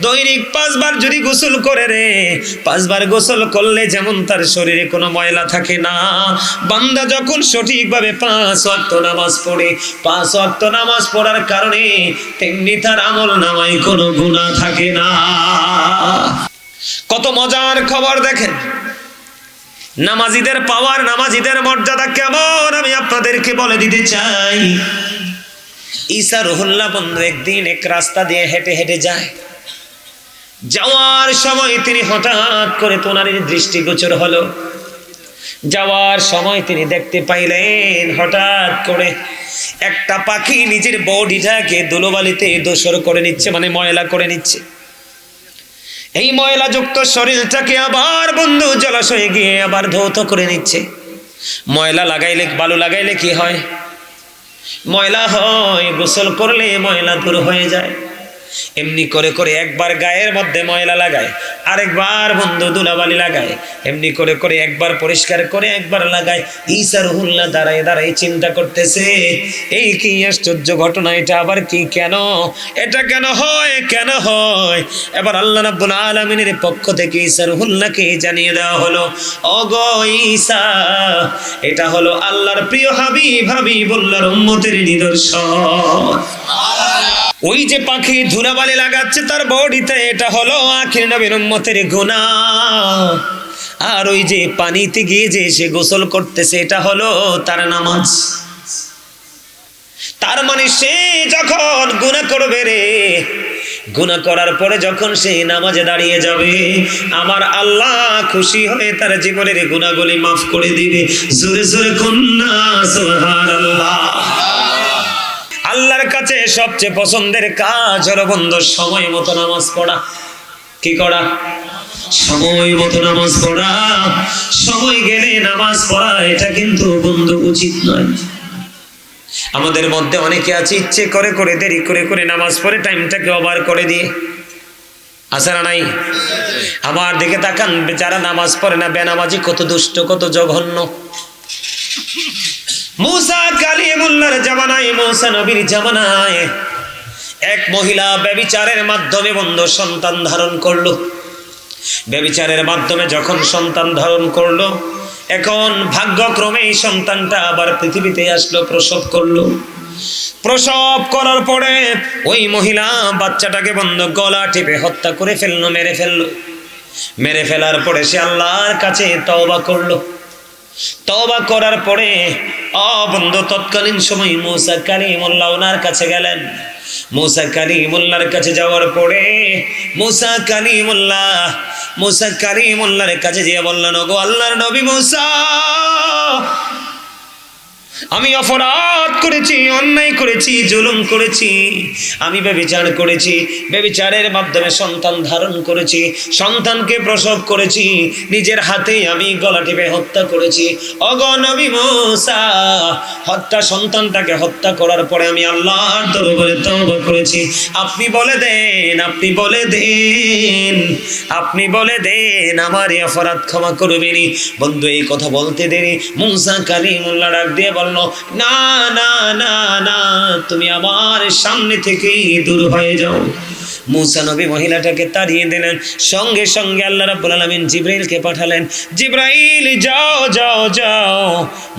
দৈনিক 5 বার যদি গোসল করে রে, 5 বার গোসল করলে যেমন তার শরীরে কোনো ময়লা থাকে না, বান্দা যখন সঠিকভাবে 5 ওয়াক্ত নামাজ পড়ে, 5 ওয়াক্ত নামাজ পড়ার কারণে তেমনি তার আমল নামায় কোনো গুনাহ থাকে না। কত মজার খবর দেখেন, নামাজিদের পাওয়ার, নামাজিদের মর্যাদা কেমন আমি আপনাদেরকে বলে দিতে চাই। ঈসা রুহুল্লাহ বন্ধু একদিন এক রাস্তা দিয়ে হেঁটে হেঁটে যায়, যাওয়ার সময় তিনি হঠাৎ করে তোনারির দৃষ্টিগোচর হলো। যাওয়ার সময় তিনি দেখতে পাইলেন হঠাৎ করে একটা পাখি নিজের বডিটাকে ধুলোবালিতে দোসর করে নিচ্ছে, মানে ময়লা করে নিচ্ছে। এই ময়লাযুক্ত শরীরটাকে আবার বন্ধু জলাশয়ে গিয়ে আবার ধৌত করে নিচ্ছে। ময়লা লাগাইলে, বালু লাগাইলে কি হয়? ময়লা হয়। গোসল করলে ময়লা দূর হয়ে যায়। এমনি করে করে একবার গায়ের মধ্যে ময়লা লাগায়, আরেকবার বন্ধু ধুলাবালি লাগায়, এমনি করে করে একবার পরিষ্কার করে একবার লাগায়। ঈসা রুহুল্লাহ দাঁড়ায় দাঁড়ায় চিন্তা করতেছে, এই কি আশ্চর্য ঘটনা, এটা আবার কি, কেন এটা কেন হয়, কেন হয়? এবার আল্লাহ রাব্বুল আলামিনের পক্ষ থেকে ঈসা রুহুল্লাহকে জানিয়ে দেওয়া হলো, ওগো ঈসা, এটা হলো আল্লাহর প্রিয় হাবিবুল্লাহর উম্মতের নিদর্শন। ওই যে পাখি ধুলাবালি লাগাচ্ছে তার বডিতে, এটা হলো আখির নবীর উম্মতের গুনাহ। আর ওই যে পানিতে গিয়ে যে সে গোসল করতেছে, এটা হলো তার নামাজ। তার মানে সে যখন গুনাহ করবে রে, গুনাহ করার পরে যখন সে নামাজে দাঁড়িয়ে যাবে, আমার আল্লাহ খুশি হয়ে তার জীবনের গুনাহগুলি মাফ করে দিবে। জোরে জোরে কন্যা সুবহানাল্লাহ। আল্লাহর কাছে সবচেয়ে পছন্দের কাজ হলো বন্ধু সময় মতো নামাজ পড়া। কি করা? সময় মতো নামাজ পড়া। সময় গেলে নামাজ পড়া, এটা কিন্তু বন্ধু উচিত নয়। আমাদের মধ্যে অনেকে আছে ইচ্ছে করে করে দেরি করে করে নামাজ পড়ে টাইমটাকে ওভার করে দিয়ে, আছে না নাই? আমার দিকে তাকান, যারা নামাজ পড়ে না, বেনামাজি কত দুষ্ট, কত জঘন্য। মুসা কালিমুল্লাহর জামানায়, মুসা নবীর জামানায় এক মহিলা ব্যভিচারের মাধ্যমে বন্ধু সন্তান ধারণ করলো। ব্যভিচারের মাধ্যমে যখন সন্তান ধারণ করলো, এখন ভাগ্যক্রমে এই সন্তানটা আবার পৃথিবীতে আসলো, প্রসব করলো। প্রসব করার পরে ওই মহিলা বাচ্চাটাকে বন্ধু গলা টিপে হত্যা করে ফেললো, মেরে ফেললো। মেরে ফেলার পরে সে আল্লাহর কাছে তওবা করলো। তওবা করার পরে বন্ধু তৎকালীন সময় মুসা কালিমুল্লাহ ওনার কাছে গেলেন। মুসা কালিমুল্লাহর কাছে যাওয়ার পরে মুসা কালিমুল্লাহর কাছে গিয়ে বললেন, ওগো আল্লাহর নবী মুসা, আমি অপরাধ করেছি, অন্যায় করেছি, জুলুম করেছি, আমি ব্যভিচার করেছি, ব্যভিচারের মাধ্যমে সন্তান ধারণ করেছি, সন্তানকে প্রসব করেছি, নিজের হাতে আমি গলা টিপে হত্যা করেছি। ওগো নবী মুসা, সন্তানটাকে হত্যা করার পরে আমি আল্লাহর দরবারে তওবা করেছি। আপনি বলে দেন, আপনি বলে দেন, আপনি বলে দেন আমার এই অপরাধ ক্ষমা করবেনি। বন্ধু এই কথা বলতে দেরি মুসা কালিমুল্লাহ ডাক দিয়ে বলল, না না না না, তুমি আমার সামনে থেকেই দূর হয়ে যাও। মুসা নবী মহিলাটাকে তাড়িয়ে দিলেন। সঙ্গে সঙ্গে আল্লাহ রাব্বুল আলামিন জিবরাইলকে পাঠালেন, জিবরাইল যাও যাও যাও,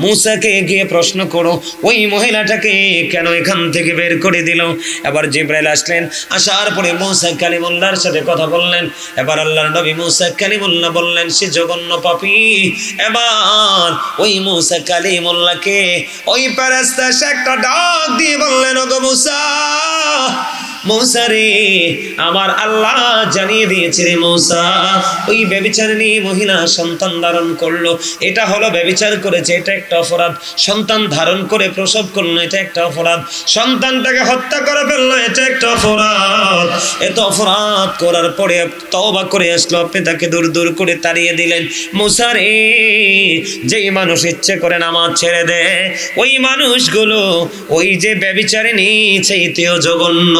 মুসাকে গিয়ে প্রশ্ন করো ওই মহিলাটাকে কেন এখান থেকে বের করে দিল। এবার জিবরাইল আসলেন, আসার পরে মুসা কালিমুল্লাহর সাথে কথা বললেন। এবার আল্লাহর নবী মুসা কালিমুল্লাহ বললেন, সে জঘন্য পাপী। এবার ওই মুসা কালিমুল্লাহকে ওই ফেরেশতা একটা ডাক দিয়ে বললেন, ওগো মুসা, মুসা রে, আমার আল্লাহ জানিয়ে দিয়েছে রে মুসা, ওই ব্যভিচারিণী মহিলা সন্তান ধারণ করলো, এটা হলো ব্যভিচার করেছে, এটা একটা অপরাধ। সন্তান ধারণ করে প্রসব করলো, এটা একটা অপরাধ। সন্তানটাকে হত্যা করে ফেললো, এটা একটা অপরাধ। এত অপরাধ করার পরে তওবা করে আসলো, আপনি তাকে দূর দূর করে তাড়িয়ে দিলেন। মুসা রে, যেই মানুষ ইচ্ছে করে নামাজ ছেড়ে দেয়, ওই মানুষগুলো ওই যে ব্যভিচারিণী চাইতেও জঘন্য।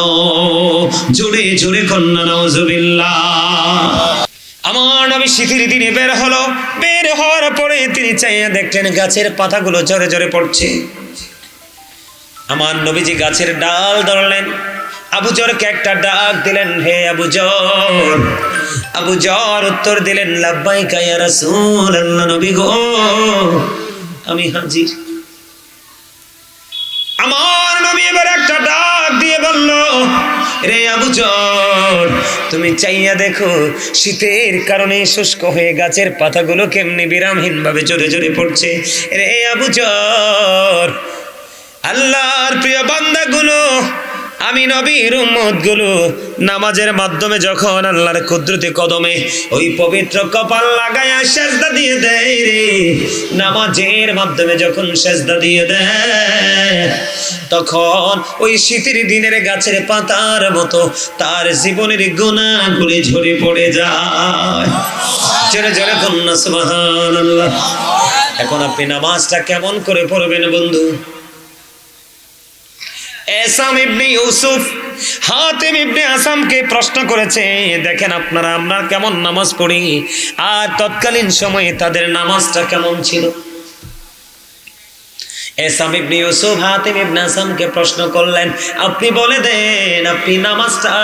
জোরে জোরে কন্যা নাউজুবিল্লাহ। আমার নবী শীতের দিনে বের হলো। বের হওয়ার পরে তিনি চাইয়া দেখলেন গাছের পাতাগুলো ঝরে ঝরে পড়ছে। আমার নবীজি গাছের ডাল ধরলেন, আবু জরকে একটা ডাক দিলেন, হে আবু জর। আবু জর উত্তর দিলেন, লাব্বাইকা ইয়া রাসূলুল্লাহ, নবী গো আমি হাজির। আমার নবী এবার একটা ডাক দিয়ে বলল, রে আবু জর, তুমি চাইয়া দেখো শীতের কারণে শুষ্ক হয়ে গাছের পাতাগুলো কেমনি বিরামহীন ভাবে জোরে জোরে পড়ছে। রে আবু জর, আল্লাহর প্রিয় বান্দাগুলো, আমি নবীর উম্মতগুলো নামাজের মাধ্যমে যখন আল্লাহর কুদরতি কদমে ওই পবিত্র কপাল লাগায়া সেজদা দিয়ে দেয় রে, নামাজের মাধ্যমে যখন সেজদা দিয়ে দেয়, তখন ওই শীতের দিনের গাছের পাতার মতো তার জীবনের গুনাহগুলি ঝরে পড়ে যায়। জোরে জোরে বলুন সুবহানাল্লাহ। এখন আপনি নামাজটা কেমন করে পড়বেন বন্ধু? এসাম ইবনে ইউসুফ হাতিম ইবনে আসামকে প্রশ্ন করেছে, দেখেন আপনারা আমরা কেমন নামাজ পড়ি, আর তৎকালীন সময়ে তাদের নামাজটা কেমন ছিল। এসাম ইবনে ইউসুফ হাতিম ইবনে আসামকে প্রশ্ন করলেন, আপনি বলে দেন আপনি নামাজটা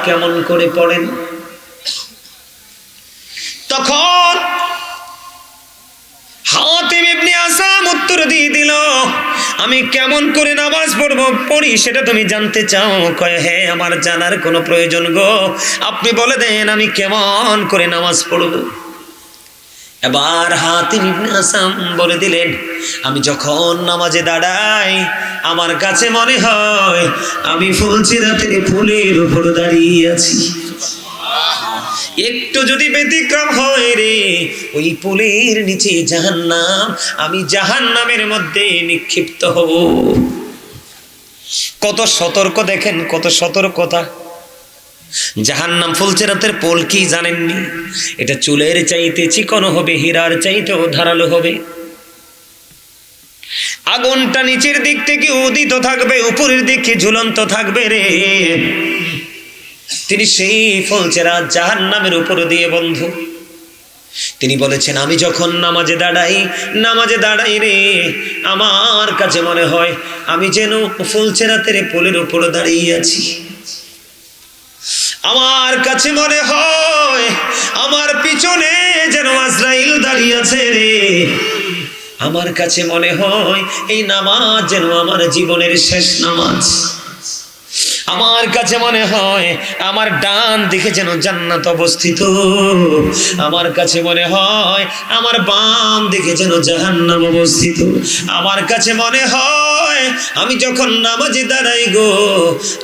কেমন করে পড়েন। তখন হাতিম ইবনে আসাম উত্তর দিয়ে দিল, আমি কেমন করে নামাজ পড়ি সেটা তুমি জানতে চাও? কয় হ্যাঁ, আমার জানার কোনো প্রয়োজন গো, আপনি বলে দেন আমি কেমন করে নামাজ পড়ব। এবার হাতিম ইবনে আসাম বলে দিলেন, আমি যখন নামাজে দাঁড়াই আমার কাছে মনে হয় আমি ফুলচিরাতের ফুলের উপর দাঁড়িয়ে আছি। একটু যদি ব্যতিক্রম হয় রে, ওই পুলের নিচে জাহান্নাম, আমি জাহান্নামের মধ্যে নিক্ষিপ্ত হব। কত সতর্ক দেখেন, কত সতর্কতা। জাহান্নাম ফুলচেরাতের পোল কি জানেননি? এটা চুলের চাইতে চিকন হবে, হীরার চাইতেও ধারালো হবে। আগুনটা নিচের দিক থেকে উদিত থাকবে, উপরের দিকে ঝুলন্ত থাকবে রে। তিনি সেই ফুলচেরা জাহান্নামের উপর দিয়ে বন্ধু, তিনি বলেছেন আমি যখন নামাজে দাঁড়াই রে, আমার কাছে মনে হয় আমি যেন ফুলচেরাতের পোলের উপর দাঁড়িয়ে আছি। আমার কাছে মনে হয় আমার পিছনে যেন আজরাইল দাঁড়িয়ে আছে রে। আমার কাছে মনে হয় এই নামাজ যেন আমার জীবনের শেষ নামাজ। আমার কাছে মনে হয় আমার ডান দিকে যেন জান্নাত অবস্থিত। আমার কাছে মনে হয় আমার বাম দিকে যেন জাহান্নাম অবস্থিত। আমার কাছে মনে হয় আমি যখন নামাজে দাঁড়াই গো,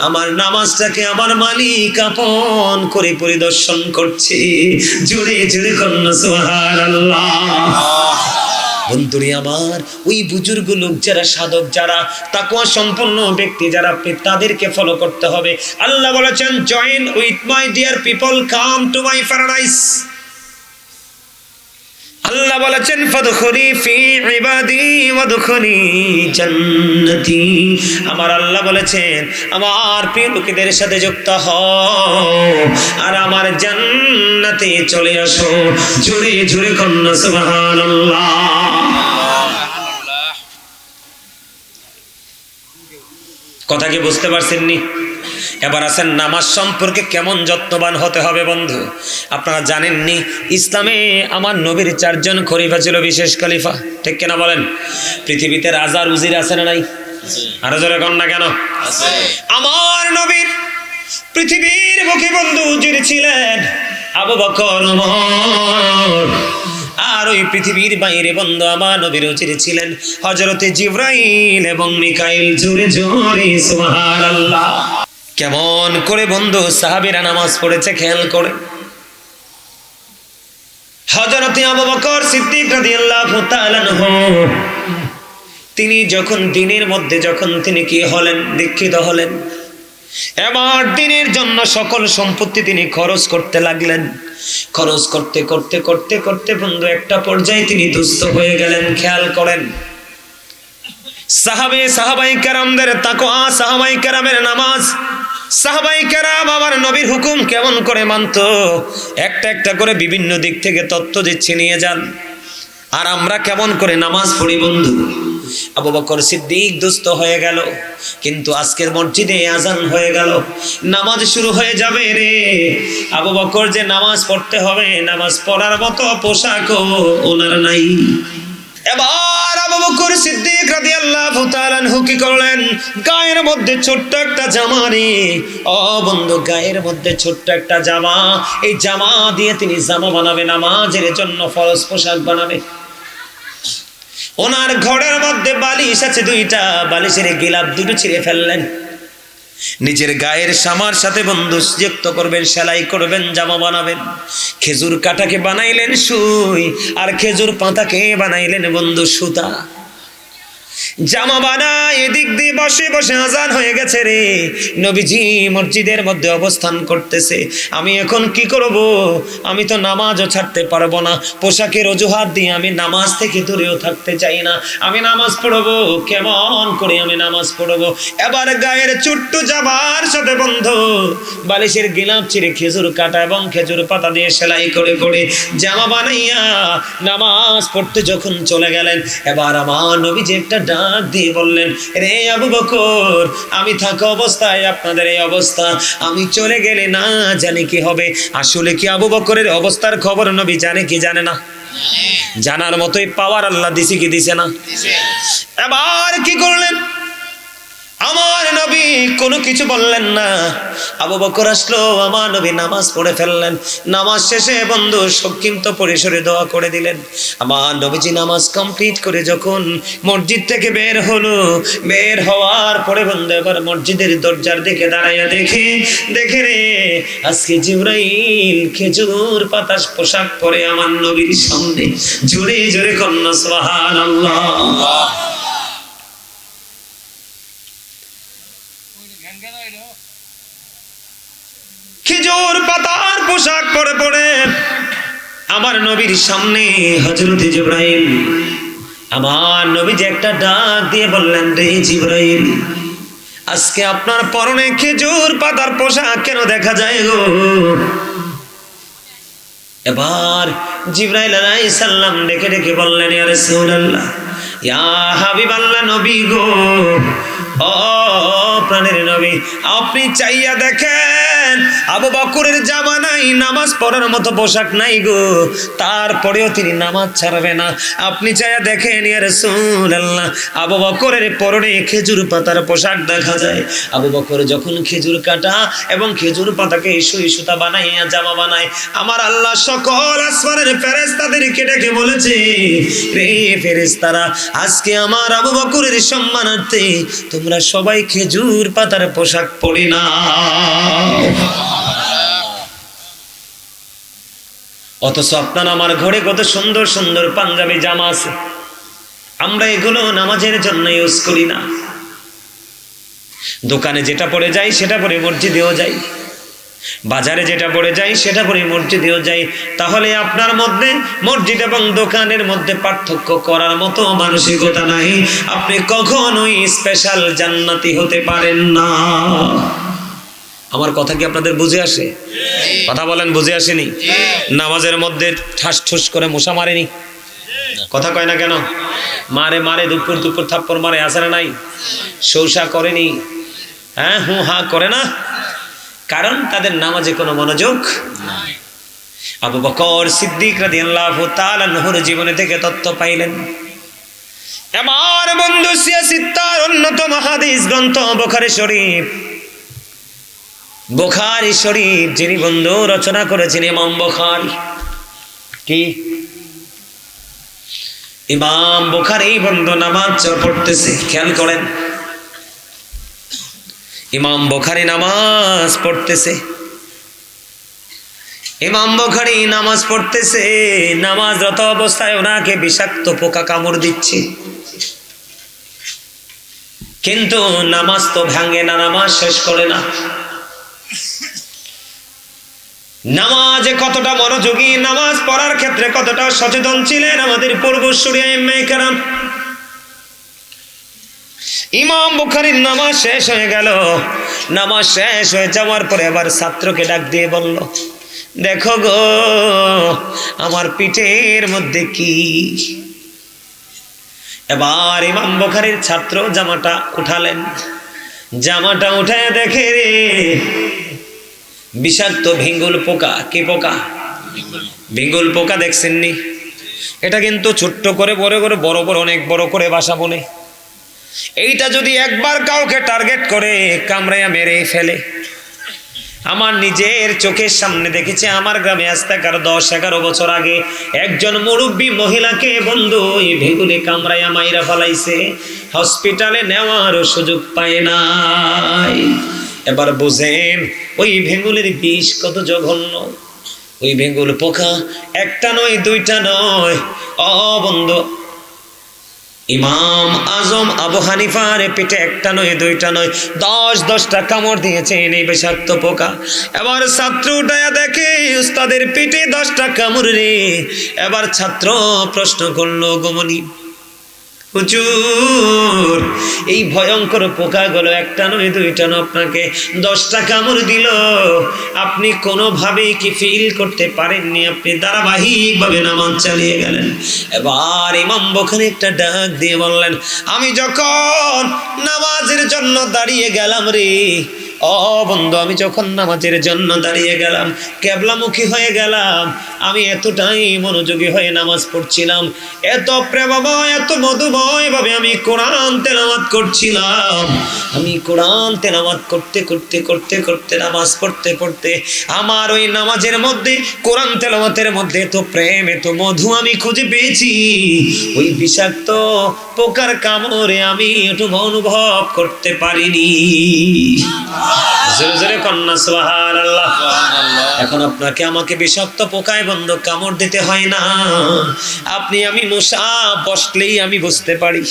আমার নামাজটাকে আমার মালিক আপন করে পরিদর্শন করছে। জোরে জোরে কন্যা সুবহানাল্লাহ। বন্ধুরে আমার, ওই বুজুর্গ লোক যারা, সাধক যারা, তাকওয়া সম্পন্ন ব্যক্তি যারা, আপনি তাদেরকে ফলো করতে হবে। আল্লাহ বলেছেন, join with my dear people, come to my paradise. আল্লাহ বলেছেন, ফাদখুলি ফি ইবাদি ওয়াদখুলি জান্নাতি। আমার আল্লাহ বলেছেন, আমার প্রিয় লোকেদের সাথে যুক্ত হও আর আমার জান্নাতে চলে আসো। জোরে জোরে কন্যা সুবহানাল্লাহ। কথা কি বুঝতে পারছেন নি? এবার আছেন নামাজ সম্পর্কে কেমন যত্নবান হতে হবে বন্ধু। আপনারা জানেননি ইসলামে আমার নবীর 4 জন খলিফা ছিল, বিশেষ খলিফা, ঠিক কিনা বলেন? পৃথিবীতে রাজার উজির আছে না নাই? আরো জোরে কন না কেন? আমার নবীর পৃথিবীর মুখে বন্ধু উজির ছিলেন আবু বকর, ওমর। আর ওই পৃথিবীর বাইরে বন্ধু আমার নবীর উজির ছিলেন হযরতে জিবরাইল এবং মিকাইল। জোরে জোরে সুবহানাল্লাহ। কেমন করে বন্ধু সাহাবীরা নামাজ পড়েছে খেয়াল করে। হযরতে আবু বকর সিদ্দিক রাদিয়াল্লাহু তাআলা আনহু, তিনি যখন দিনের মধ্যে তিনি কি হলেন, দীক্ষিত হলেন, এবার দিনের জন্য সকল সম্পত্তি তিনি খরচ করতে লাগলেন। খরচ করতে করতে করতে করতে বন্ধু একটা পর্যায়ে তিনি দুস্থ হয়ে গেলেন। খেয়াল করেন, সাহাবাই কেরামদের তাকওয়া, সাহাবাই কেরামের নামাজ, সাহাবাই কেরাম আমার নবীর হুকুম কেমন করে মানত, একটা একটা করে বিভিন্ন দিক থেকে তত্ত্ব দিচ্ছে, নিয়ে যান। আর আমরা কেমন করে নামাজ পড়ি বন্ধু? আবু বকর সিদ্দিক দুস্থ হয়ে গেল। কিন্তু আজকের মসজিদে আজান হয়ে গেল, নামাজ শুরু হয়ে যাবে রে। আবু বকর যে নামাজ পড়তে হবে, নামাজ পড়ার মতো পোশাকও ওনার নাই। এবার আবু বকর সিদ্দিক রাদিয়াল্লাহু তাআলা আনহু কি করলেন, গায়ের মধ্যে ছোট্ট একটা জামা রে, ও বন্ধু, গায়ের মধ্যে ছোট্ট একটা জামা, এই জামা দিয়ে তিনি জামা বানাবে, নামাজের জন্য ফরজ পোশাক বানাবে। ওনার ঘরের মধ্যে বালিশ আছে দুইটা, বালিশের গিলাপ দুটো ছিঁড়ে ফেললেন, নিজের গায়ের সামার সাথে বন্ধু যুক্ত করবেন, সেলাই করবেন, জামা বানাবেন। খেজুর কাটাকে বানাইলেন সুই, আর খেজুর পাতাকে বানাইলেন বন্ধু সুতা। জামা বানায় এদিক দিয়ে বসে বসে আজান হয়ে গেছে রে, নবীজি মসজিদের মধ্যে অবস্থান করতেছে। আমি এখন কি করব? আমি তো নামাজও ছাড়তে পারবো না, পোশাকের অজুহাত দিয়ে আমি নামাজ থেকে দূরেও থাকতে চাই না। আমি নামাজ পড়বো কেমন করে? আমি নামাজ পড়বো। এবার গায়ের ছোট্ট জামার সাথে বন্ধু বালিশের গিলাপ ছিঁড়ে খেজুর কাটা এবং খেজুর পাতা দিয়ে সেলাই করে করে জামা বানাইয়া নামাজ পড়তে যখন চলে গেলেন, এবার আমার নবীজি একটা ডাক দিয়ে বললেন, রে আবু বকর, আমি থাকা অবস্থায় আপনাদের এই অবস্থা, আমি চলে গেলে না জানি কি হবে। আসলে কি আবু বকরের অবস্থার খবর নবী জানে কি জানে না? জানার মতোই পাওয়ার আল্লাহ দিছে কি দিছে না? এবার কি করলেন আমার নবী? কোনো কিছু বললেন না। আবু বকর আসলো, আমার নবী নামাজ পড়ে ফেললেন। নামাজ শেষে বন্ধু সংক্ষিপ্ত পরিসরে দোয়া করে দিলেন। আমার নবীজি নামাজ কমপ্লিট করে যখন মসজিদ থেকে বের হলো, বের হওয়ার পরে বন্ধু এবার মসজিদের দরজার দিকে দাঁড়াইয়া দেখে রে, আজকে জিবরাইল খেজুর পাতা পোশাক পরে আমার নবীর সামনে। জোরে জোরে কন্যা সুবহানাল্লাহ। খেজুর পাতার পোশাক পরে পরে আমার নবীর সামনে হযরত জিবরাইল। আমার নবী যে একটা ডাক দিয়ে বললেন, রে জিবরাইল, আজকে আপনার পরনে খেজুর পাতার পোশাক কেন দেখা যায় গো? এবার জিবরাইল আলাইহিস সালাম ডেকে ডেকে বললেন, ইয়া রাসূলুল্লাহ, ইয়া হাবিবাল্লাহ, নবী গো, ও প্রাণের নবী, আপনি চাইয়া দেখেন আবু বকরের জামা নাই, নামাজ পড়ার মতো পোশাক নাই গো, তারপরেও তিনি নামাজ ছাড়বে না। আপনি চাইয়া দেখেন ইয়া রাসূলুল্লাহ, আবু বকরের পরনে খেজুর পাতার পোশাক দেখা যায়। আবু বকর যখন খেজুর কাটা এবং খেজুর পাতাকে সুই সুতা বানাইয়া জামা বানায়, আমার আল্লাহ সকল আসমানের ফেরেশতাদেরকে ডেকে বলেছে, রে ফেরেশতারা, আজকে আমার আবু বকরের সম্মানার্থে তোমরা সবাই খেজুর পাতার পোশাক পরে না। অথচ আপনার আমার ঘরে কত সুন্দর সুন্দর পাঞ্জাবি জামা আছে, আমরা এগুলো নামাজের জন্য ইউজ করি না। দোকানে যেটা পরে যাই সেটা পরে মসজিদেও যাই, বাজারে যেটা পরে যাই সেটা পরে মসজিদেও যাই। তাহলে আপনার মধ্যে মসজিদ এবং দোকানের মধ্যে পার্থক্য করার মতো মানসিকতা নাই, আপনি কখনোই স্পেশাল জান্নাতি হতে পারেন না। আমার কথা কি আপনাদের বুঝে আসে? কথা বলেন, বুঝে আসেনি? নামাজের মধ্যে ঠাস ঠুস করে মশা মারেনি? কথা কয় না কেন? মারে মারে, দুপুর দুপুর থাপ্পড় মারে, আসে না নাই? শৌসা করেনি? হ্যাঁ, হু হা করে না, কারণ তাদের নামাজে কোনো মনোযোগ নাই। আবু বকর সিদ্দিক রাদিয়াল্লাহু তাআলা আনহুর জীবনে থেকে তথ্য পাইলেন। আমার বন্ধু সিয়াসিত্তার অন্যতম হাদিস গ্রন্থ বুখারী শরীফ, বুখারী শরীফ যিনি বন্ধু রচনা করেছেন ইমাম বুখারী। কি ইমাম বুখারী বন্ধু নামাজ পড়তেছে, খেয়াল করেন, ইমাম বুখারী নামাজ পড়তেছে, ইমাম বুখারী নামাজ পড়তেছে, নামাজরত অবস্থায় ওনাকে বিষাক্ত পোকা কামড় দিচ্ছে, কিন্তু নামাজ তো ভাঙে না, নামাজ শেষ করে না। নামাজে কতটা মনোযোগী, নামাজ পড়ার ক্ষেত্রে কতটা সচেতন ছিলেন আমাদের পূর্বসূরি আইম্মায়ে কেরাম। ইমাম বুখারীর নামাজ শেষ হয়ে গেল, নামাজ শেষ হয়ে যাওয়ার পরে আবার ছাত্রকে ডাক দিয়ে বলল, দেখো গো আমার পিঠের মধ্যে কি? এবার ইমাম বুখারীর ছাত্র জামাটা উঠালেন, জামাটা উঠায় দেখে রে বিষাক্ত ভিঙ্গুল পোকা। কি পোকা? ভিঙ্গুল পোকা। দেখছেননি? এটা কিন্তু ছোট্ট করে বড় করে বড় বড় অনেক বড় করে বাসা বনে। এইটা যদি একবার কাউকে টার্গেট করে কামড়াইয়া মেরে ফেলে। আমার নিজের চোখের সামনে দেখেছি, আমার গ্রামে আজ থেকে 10-11 বছর আগে একজন মুরব্বী মহিলাকে বন্ধু এই ভেগুলে কামড়াইয়া মাইরা ফেলাইছে, হসপিটালে নেওয়ার সুযোগ পায় নাই। এবার বুঝেন ওই ভেঙ্গুলের বিষ কত জঘন্য। ওই ভেঙ্গুল পোকা একটা নয় দুইটা নয়, ও বন্ধু ইমাম আজম আবু হানিফার পেটে একটা নয় দুইটা নয় 10-10টা কামড় দিয়েছেন এই বিষাক্ত পোকা। এবার ছাত্র উঠায়া দেখে উস্তাদের পেটে 10টা কামড় রে। এবার ছাত্র প্রশ্ন করলো, গোমনি হুজুর এই ভয়ঙ্কর পোকাগুলো একটা নয় দুইটা নয় আপনাকে 10টা কামড় দিল, আপনি কোনোভাবেই কি ফিল করতে পারেননি? আপনি ধারাবাহিকভাবে নামাজ চালিয়ে গেলেন। এবার ইমাম বুখারী একটা ডাক দিয়ে বললেন, আমি যখন নামাজের জন্য দাঁড়িয়ে গেলাম রে, ও বন্ধু আমি যখন নামাজের জন্য দাঁড়িয়ে গেলাম, কেবলামুখী হয়ে গেলাম, আমি এতটাই মনোযোগী হয়ে নামাজ পড়ছিলাম, এত প্রেমময় এত মধুময় ভাবে আমি কোরআন তেলাওয়াত করছিলাম। আমি কোরআন তেলাওয়াত করতে করতে করতে করতে নামাজ পড়তে পড়তে আমার ওই নামাজের মধ্যে কোরআন তেলাওয়াতের মধ্যে এত প্রেম এত মধু আমি খুঁজে পেয়েছি, ওই বিষাক্ত পোকার কামড়ে আমি একটু অনুভব করতে পারিনি। জোরে জোরে কন্যা সুবহানাল্লাহ। এখন আপনাকে আমাকে বিষাক্ত পোকায় বন্ধ কামড় দিতে হয় না, আপনি আমি মশা বসলেই আমি বুঝতে পারি।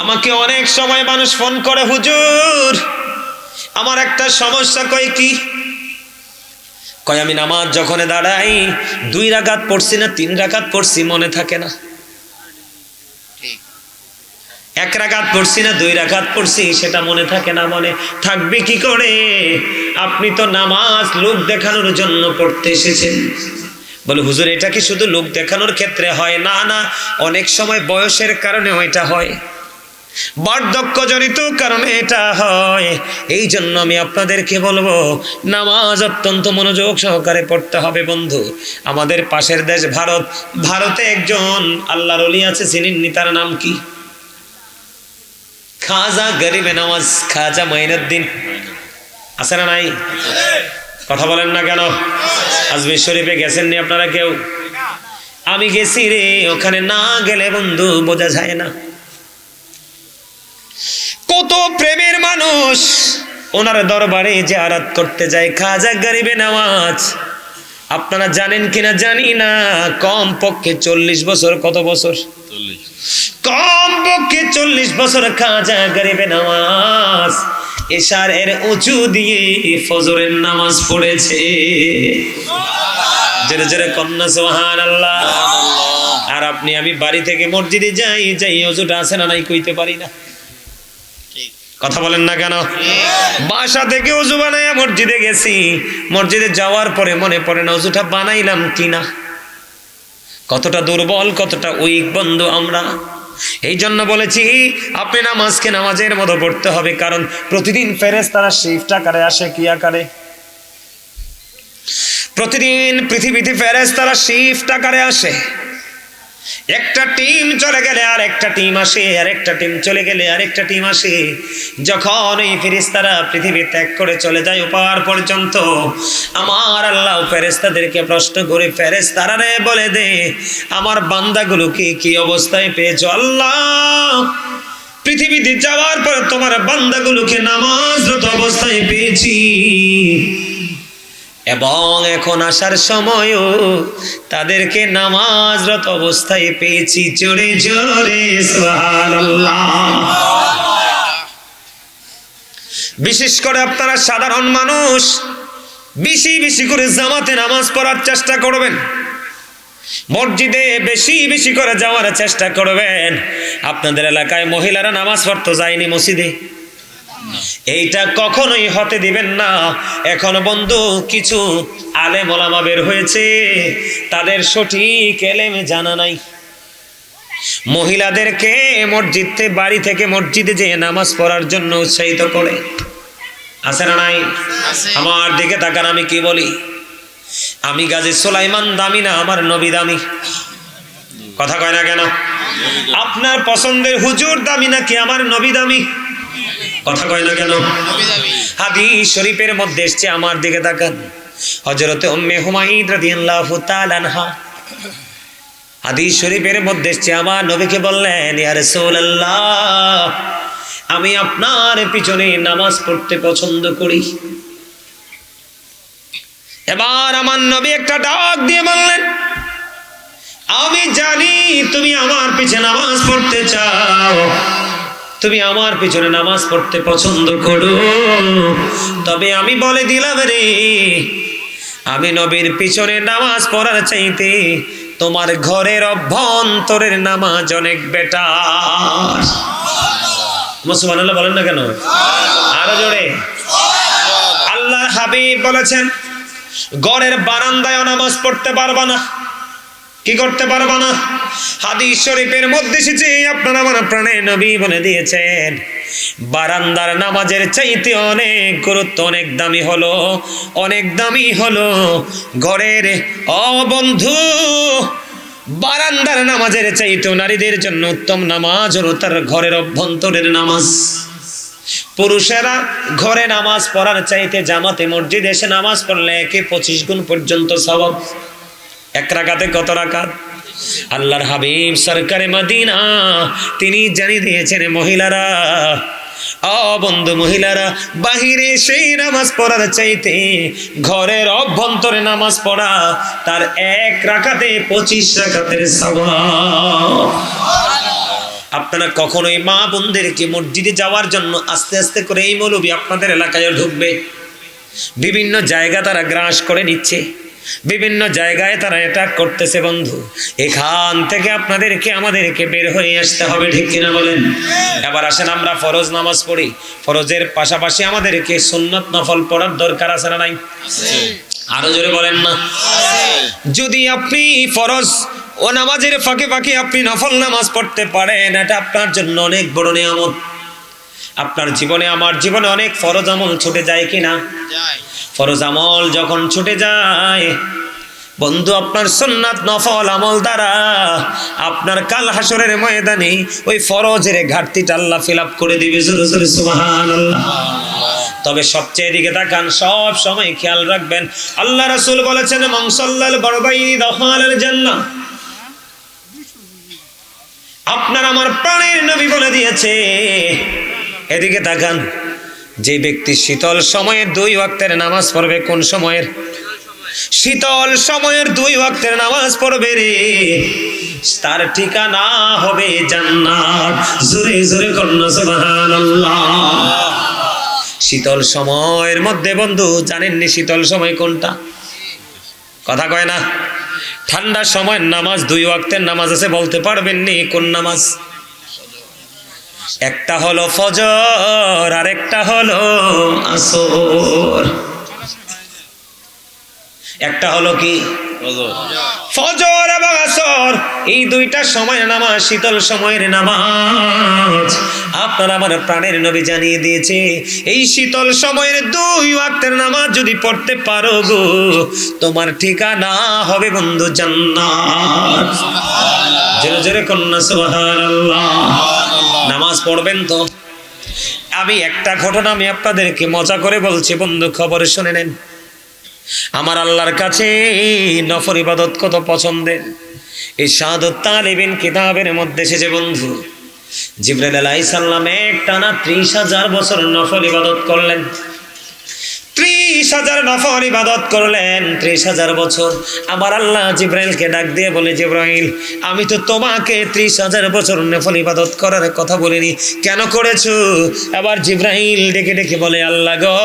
আমাকে অনেক সময় মানুষ ফোন করে, হুজুর আমার একটা সমস্যা। কই কি? কয় আমি নামাজ যখন দাঁড়াই 2 রাকাত পড়ছি না 3 রাকাত পড়ছি মনে থাকে না, 1 রাকাত পড়ছি না 2 রাকাত পড়ছি সেটা মনে থাকে না। মনে থাকবে কি করে? আপনি তো নামাজ লোক দেখানোর জন্য পড়তে এসেছেন। বলে হুজুর এটা কি শুধু লোক দেখানোর ক্ষেত্রে হয়? না না, অনেক সময় বয়সের কারণে এটা হয়, বার্ধক্যজনিত কারণে এটা হয়। এই জন্য আমি আপনাদেরকে বলবো নামাজ অত্যন্ত মনোযোগ সহকারে পড়তে হবে। বন্ধু আমাদের পাশের দেশ ভারত, ভারতে একজন আল্লাহর ওলি আছে, চিনেননি? তার নাম কি? খাজা গরিবে নওয়াজ, খাজা মঈনুদ্দিন। আছে না নাই? কথা বলেন না কেন? আজমির শরীফে গেছেননি আপনারা কেউ? আমি গেছি রে, ওখানে না গেলে বন্ধু বোঝা যায় না কত প্রেমের মানুষ ওনার দরবারে জিয়ারত করতে যায়। খাজা গরিবে নওয়াজ আপনারা জানেন কিনা জানি না, কম পক্ষে 40 বছর। কত বছর? 40। কম পক্ষে 40 বছর খাজা গরিবে নওয়াজ এশারের উঁচু দিয়ে ফজরের নামাজ পড়েছে। জোরে জোরে কন্যা সুবহানাল্লাহ। আর আপনি আমি বাড়ি থেকে মসজিদে যাই ওযুটা আছে না নাই কইতে পারি না। কথা বলেন না কেন? বাসা থেকে ওযু বানাইয়া মসজিদে গেছি, মসজিদে যাওয়ার পরে মনে পড়ে না ওযুটা বানাইলাম কিনা। কতটা দুর্বল কতটা উইক বন্ধু আমরা। এই জন্য বলেছি আপনি নামাজকে নামাজের মতো পড়তে হবে, কারণ প্রতিদিন ফেরেশতারা শিফট আকারে আসে। কি আকারে? প্রতিদিন পৃথিবীতে ফেরেশতারা শিফট আকারে আসে। একটা টিম চলে গেলে আর একটা টিম আসে, আর একটা টিম চলে গেলে আর একটা টিম আসে। যখন এই ফেরেশতারা পৃথিবী ত্যাগ করে চলে যায় ওপার পর্যন্ত, আমার আল্লাহ ফেরেশতাদেরকে প্রশ্ন করে, ফেরেশতারা রে বলে দে আমার বান্দাগুলোকে কি অবস্থায় পেয়েছো? আল্লাহ পৃথিবীতে যাওয়ার পর তোমার বান্দাগুলোকে নামাজরত অবস্থায় পেয়েছি, এবং এখন আসার সময়ও তাদেরকে নামাজরত অবস্থায় পেয়েছি। জোরে জোরে সুবহানাল্লাহ। বিশেষ করে আপনারা সাধারণ মানুষ বেশি বেশি করে জামাতে নামাজ পড়ার চেষ্টা করবেন, মসজিদে বেশি বেশি করে যাওয়ার চেষ্টা করবেন। আপনাদের এলাকায় মহিলারা নামাজ পড়তে যায়নি মসজিদে, এইটা কখনোই হতে দিবেন না। এখন বন্ধু কিছু আলেম ওলামা বের হয়েছে, তাদের সঠিক এলেম জানা নাই। মহিলাদেরকে মসজিদে, বাড়ি থেকে মসজিদে যেয়ে নামাজ পড়ার জন্য উৎসাহিত করে। আছে না নাই? আমার দিকে তাকান, আমি কি বলি? আমি গাজী সুলাইমান দামি না, আমার নবী দামি? কথা কয় না কেন? আপনার পছন্দের হুজুর দামি নাকি আমার নবী দামি? কথা কয় না কেন? হাদিস শরীফের মধ্যে এসেছে, আমার দিকে তাকান, হযরতে উম্মে হুমাইদ রাদিয়াল্লাহু তাআলা আনহা হাদিস শরীফের মধ্যে এসেছে, আমার নবীকে বললেন, ইয়া রাসূলুল্লাহ, আমি আপনার পিছনে নামাজ পড়তে পছন্দ করি। এবার আমার নবী একটা ডাক দিয়ে বললেন, আমি জানি তুমি আমার পিছনে নামাজ পড়তে চাও, তুমি আমার পিছনে নামাজ পড়তে পছন্দ করো, তবে আমি বলে দিলাম রে, আমি নবীর পিছনে নামাজ পড়ার চাইতে তোমার ঘরের অভ্যন্তরের নামাজ অনেক বেটার। সুবহানাল্লাহ বলেন না কেন? আরো জোরে। আল্লাহর হাবিব বলেছেন, ঘরের বারান্দায় নামাজ পড়তে পারবা না। কি করতে পারবা না? হাদিস শরীফের মধ্যে এসেছে, আপনারা আমার প্রাণের নবী বলে দিয়েছেন, বারান্দার নামাজের চাইতে অনেক গুরুত্ব, অনেক দামি হলো, অনেক দামি হলো ঘরের। ও বন্ধু, বারান্দার নামাজের চাইতেও নারীদের জন্য উত্তম নামাজ হলো তার ঘরের অভ্যন্তরের নামাজ। পুরুষেরা ঘরে নামাজ পড়ার চাইতে জামাতে মসজিদে এসে নামাজ পড়লে 25 গুণ পর্যন্ত সওয়াব। এক রাকাতে কত রাকাত? আল্লাহর হাবিব সরকারে মদিনা তিনি জানিয়ে দিয়েছেন, মহিলারা, ও বন্ধু মহিলারা, বাহিরে সেই নামাজ পড়ার চাইতে ঘরের অভ্যন্তরে নামাজ পড়া তার এক রাকাতে 25 রাকাতের সওয়াব। আপনারা কখনোই মা বোনদেরকে মসজিদে যাওয়ার জন্য আস্তে আস্তে করে, এই মৌলবী আপনাদের এলাকায় ঢুকবে, বিভিন্ন জায়গা তারা গ্রাস করে নিচ্ছে, বিভিন্ন জায়গায় তারা অ্যাটাক করতেছে। বন্ধু, এখান থেকে আপনাদেরকে আমাদেরকে বের হয়ে আসতে হবে, ঠিক কিনা বলেন? এবার আসেন আমরা ফরজ নামাজ পড়ি, ফরজের পাশাপাশি আমাদেরকে সুন্নাত নফল পড়ার দরকার আছে না নাই? আরো জোরে বলেন না। যদি আপনি ফরজ ও নামাজের ফাঁকে ফাঁকে আপনি নফল নামাজ পড়তে পারেন, এটা আপনার জন্য অনেক বড় নিয়ামত। আপনার জীবনে, আমার জীবনে অনেক ফরজ আমল ছুটে যায় কিনা? ফরজ আমল যখন ছুটে যায় বন্ধু, আপনার সুন্নাত নফল আমল দ্বারা আপনার কাল হাসরের ময়দানে ওই ফরজের ঘাটতিটা আল্লাহ ফিল আপ করে দিবে। জোরে জোরে সুবহানাল্লাহ। তবে সবচেয়ে দিকে তাকান, সব সময় খেয়াল রাখবেন, আল্লাহ রাসূল বলেছেন, মান সাল্লাল বারদাইনি দাখালাল জান্নাহ। আপনার আমার প্রাণের নবী বলে দিয়েছে, এদিকে তাকান, যে ব্যক্তি শীতল সময়ের 2 ওয়াক্তের নামাজ পড়বে, কোন সময়ের? শীতল সময়ের 2 ওয়াক্তের নামাজ পড়বে রে, তার ঠিকানা হবে জান্নাত। জোরে জোরে কন্যা সুবহানাল্লাহ। শীতল সময়ের মধ্যে বন্ধু জানেননি শীতল সময় কোনটা? কথা কয় না। ঠান্ডার সময় নামাজ 2 ওয়াক্তের নামাজ আছে, বলতে পারবেননি কোন নামাজ? একটা হলো ফজর আর একটা হলো আসর। একটা হলো কি? ফজর এবং আসর, এই 2টা সময়ের নামাজ শীতল সময়ের নামাজ। আপনার আমার প্রাণের নবী জানিয়ে দিয়েছে, এই শীতল সময়ের 2 ওয়াক্তের নামাজ যদি পড়তে পারো গো, তোমার ঠিকানা হবে বন্ধু জান্নাত। জোরে জোরে কন্যা সুবহানাল্লাহ। নামাজ পড়বেন তো? আমি একটা ঘটনা আমি আপনাদেরকে মজা করে বলছি বন্ধু, খবর শুনে নেন। আমার আল্লাহর কাছে নফল ইবাদত কত পছন্দের। এই শাহাদাত তালিবিন কিতাবের মধ্যে এসেছে বন্ধু, জিবরাইল আলাইহিস সালাম একটানা 30,000 বছর নফল ইবাদত করলেন। 30,000 নফল ইবাদত করলেন, 30,000 বছর। আমার আল্লাহ জিবরাইলকে ডাক দিয়ে বলে, জিবরাইল, আমি তো তোমাকে 30,000 বছর নফল ইবাদত করার কথা বলিনি, কেন করেছো? আবার জিবরাইল ডেকে ডেকে বলে, আল্লাহ গো,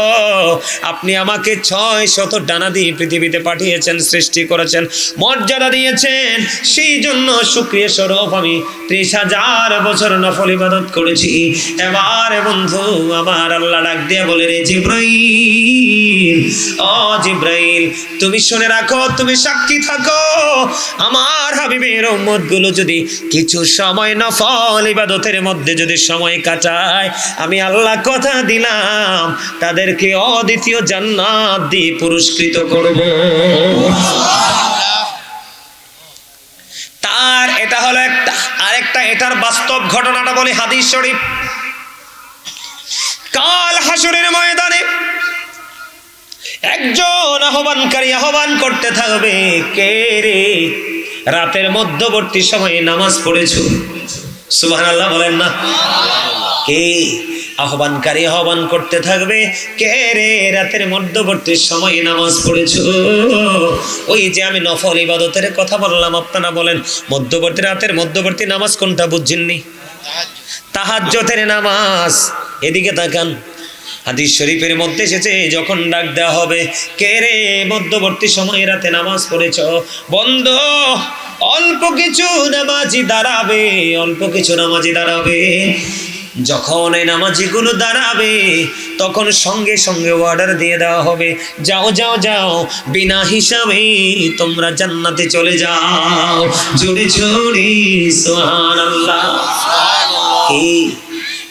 আপনি আমাকে 600 ডানা দিয়ে পৃথিবীতে পাঠিয়েছেন, সৃষ্টি করেছেন, মর্যাদা দিয়েছেন, সেই জন্য শুকরিয়া স্বরূপ আমি 30,000 বছর নফল ইবাদত করেছি। এবার বন্ধু আমার আল্লাহ ডাক দিয়ে বলে, রে জিবরাইল, জিবরিল, ও জিবরাইল তুমি শুনে রাখো, তুমি সাক্ষী থাকো, আমার হাবিবের উম্মতগুলো যদি কিছু সময় নফল ইবাদতের মধ্যে যদি সময় কাটায়, আমি আল্লাহ কথা দিলাম তাদেরকে অদ্বিতীয় জান্নাত দিয়ে পুরস্কৃত করব। তার এটা হলো একটা। আরেকটা এটার বাস্তব ঘটনাটা বলি, হাদিস শরীফ। কাল হাসরের ময়দানে একজন আহ্বানকারী আহ্বান করতে থাকবে, কে রে রাতের মধ্যবর্তী সময়ে নামাজ পড়েছো? সুবহানাল্লাহ বলেন না। কে? আহ্বানকারী আহ্বান করতে থাকবে, কে রে রাতের মধ্যবর্তী সময়ে নামাজ পড়েছো? ওই যে আমি নফল ইবাদতের কথা বললাম, আপনারা বলেন মধ্যবর্তী রাতের মধ্যবর্তী নামাজ কোনটা বুঝছেননি? তাহাজ্জুদের নামাজ। এদিকে তাকান, হাদিস শরীফের মধ্যে এসেছে যখন ডাক দেওয়া হবে, কে রে মধ্যবর্তী সময়ে রাতে নামাজ পড়েছ? বন্ধু অল্প কিছু নামাজি দাঁড়াবে, অল্প কিছু নামাজি দাঁড়াবে। যখন এই নামাজিগুলো দাঁড়াবে তখন সঙ্গে সঙ্গে অর্ডার দিয়ে দেওয়া হবে, যাও যাও যাও, বিনা হিসাবে তোমরা জান্নাতে চলে যাও। জোরে জোরে সুবহানাল্লাহ। কি?